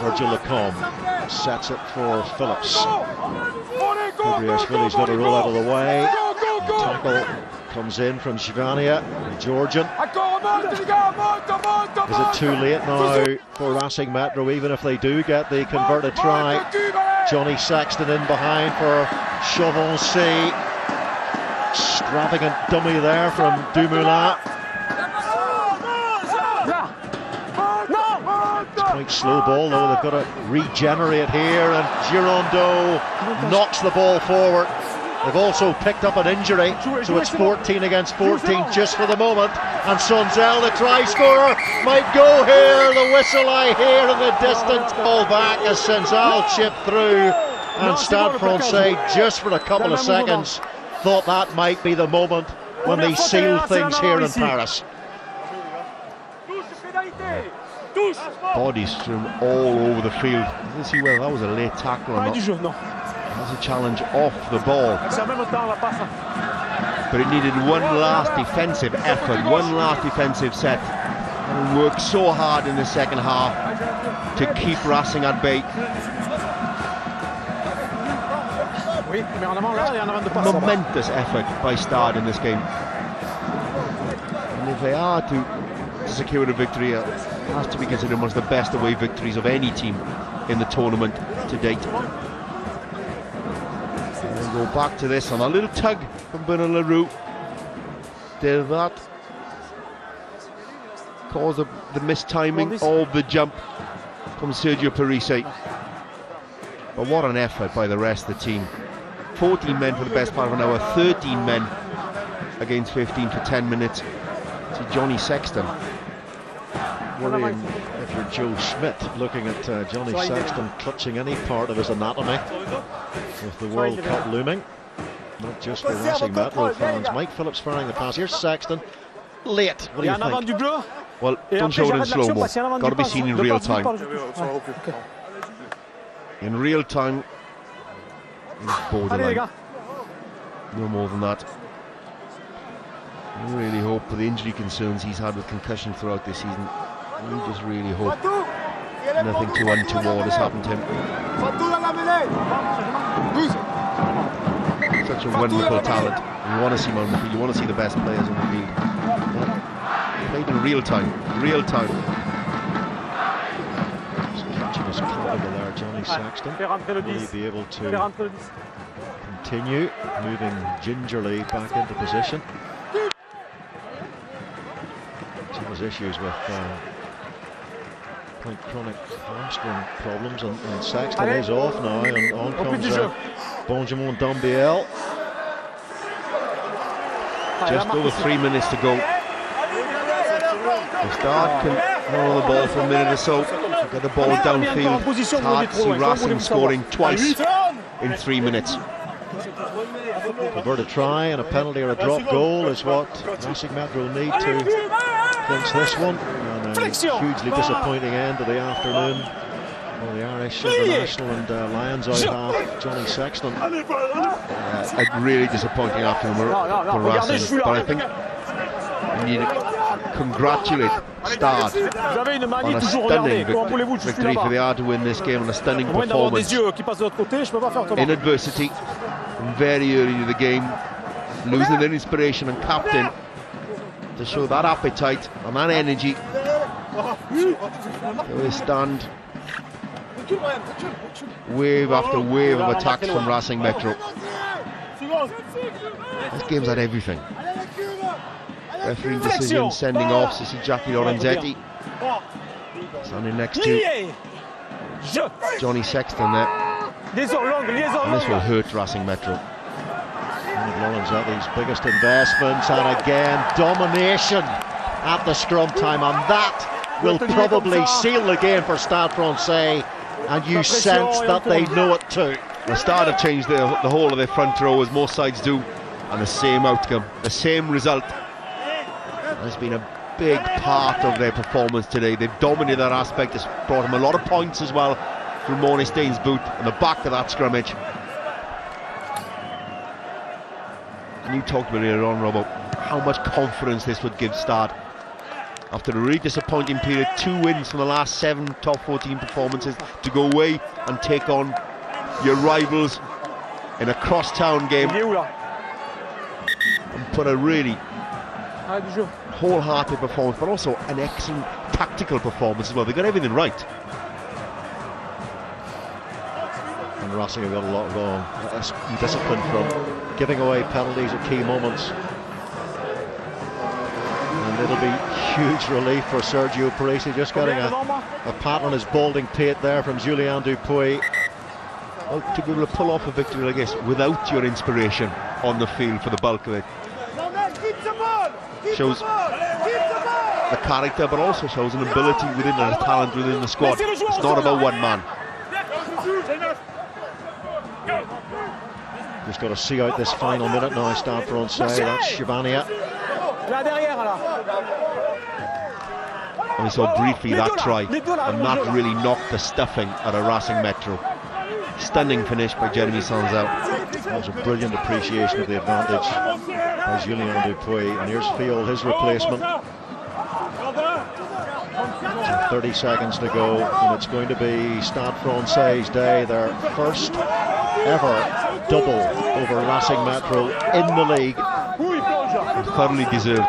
Virgil Lacombe sets it for Phillips. Gabriashvili's got to roll out of the way. The tackle comes in from Shivania, the Georgian. Is it too late now for Racing Metro, even if they do get the converted try? Johnny Sexton in behind for Chauvency. Extravagant dummy there from Dumoulin. It's quite slow ball though, they've got to regenerate here, and Girondeau knocks the ball forward. They've also picked up an injury, so it's 14 against 14 just for the moment. And Sonzel, the try scorer, might go here. The whistle I hear in the distance. Ball back as Sonzel chipped through, and Stade Francais, just for a couple of seconds, thought that might be the moment when they seal things here in Paris. Bodies thrown all over the field. Didn't see whether that was a late tackle or not. That's a challenge off the ball. But it needed one last defensive effort, one last defensive set. And it worked so hard in the second half to keep Racing at bay. Momentous effort by Stade in this game. And if they are to secure the victory, it has to be considered one of the best away victories of any team in the tournament to date. We'll go back to this on a little tug from Bernard Leroux. Did that cause the mistiming of the jump from Sergio Parisse. But what an effort by the rest of the team. 14 men for the best part of an hour, 13 men against 15 for 10 minutes. To Johnny Sexton. Worrying if you're Joe Schmidt looking at Johnny Sexton clutching any part of his anatomy with the World Cup looming. Not just for Racing Metro fans. Mike Phillips firing the pass. Here's Sexton. Late. What do you think? Well, don't show it in slow-mo. Got to be seen in real time. In real time, borderline. No more than that. I really hope, for the injury concerns he's had with concussion throughout this season, we just really hope nothing too untoward has happened to him. Such a wonderful talent. You want to see him on the field, you want to see the best players on the field. Yeah. Played in real time, real time. Just catching his clavicle there, Johnny Sexton. Will he be able to continue moving gingerly back into position? His issues with quite chronic hamstring problems, and Sexton is off now, and on comes Benjamin Dambiel. Just over 3 minutes to go. The Stade can hold the ball for a minute or so, get the ball downfield. It's hard to see Racing scoring twice in 3 minutes. Convert a try and a penalty or a drop goal is what Racing Metro need to clinch this one, and a hugely disappointing end to the afternoon for the Irish international and Lions out half, Johnny Sexton. A really disappointing afternoon for Racing, but I think we need to congratulate Stade on a stunning victory for the Ard to win this game, on a stunning performance in adversity, very early in the game, losing their inspiration and captain to show that appetite and that energy to withstand wave after wave of attacks from Racing Metro. This game's had everything. Refereeing decision, sending off. To see Jackie Lorenzetti standing next to Johnny Sexton there. And this will hurt Racing Metro. Lorenzetti's biggest investments, and again domination at the scrum time, and that will probably seal the game for Stade Francais, and you sense that they know it too. The Stade have changed the whole of their front row, as most sides do, and the same outcome, the same result has been a big part of their performance today. They've dominated that aspect. It's brought them a lot of points as well from Mornay Stein's boot on the back of that scrummage. And you talked about earlier on, Rob, how much confidence this would give Stade. After a really disappointing period, 2 wins from the last 7 top 14 performances, to go away and take on your rivals in a cross-town game and put a really wholehearted performance, but also an excellent tactical performance as well. They got everything right. And Racing have got a lot wrong. Discipline from giving away penalties at key moments. And it'll be huge relief for Sergio Parisi, just getting a pat on his balding pate there from Julien Dupuis. Well, to be able to pull off a victory like this without your inspiration on the field for the bulk of it shows the character, but also shows an ability within and a talent within the squad. It's not about one man. Just got to see out this final minute now. Stade Francais, that's Shivania. And we saw briefly that try, and that really knocked the stuffing out of Racing Metro. Stunning finish by Jeremy Sanzal. That was a brilliant appreciation of the advantage by Julien Dupuis. And here's Field, his replacement. 30 seconds to go, and it's going to be Stade Francais' day, their first ever double over Racing Metro in the league. And thoroughly deserved.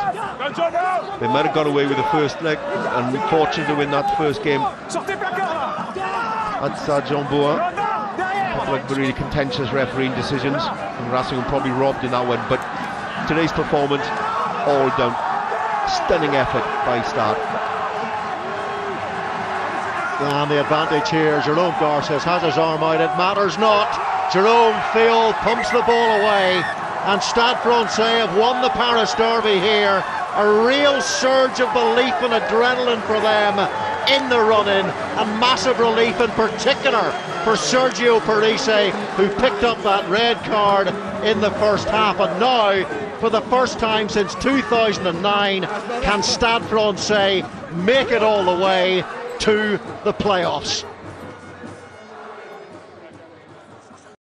They might have got away with the first leg, and fortunate to win that first game at Stade Jean-Bouin. A couple of really contentious refereeing decisions, and Racing were probably robbed in that one. But today's performance, all down. Stunning effort by Stade. And the advantage here, Jerome Garces has his arm out, it matters not. Jerome Field pumps the ball away, and Stade Francais have won the Paris Derby here. A real surge of belief and adrenaline for them in the run-in, and massive relief in particular for Sergio Parisi, who picked up that red card in the first half. And now, for the first time since 2009, can Stade Francais make it all the way to the playoffs?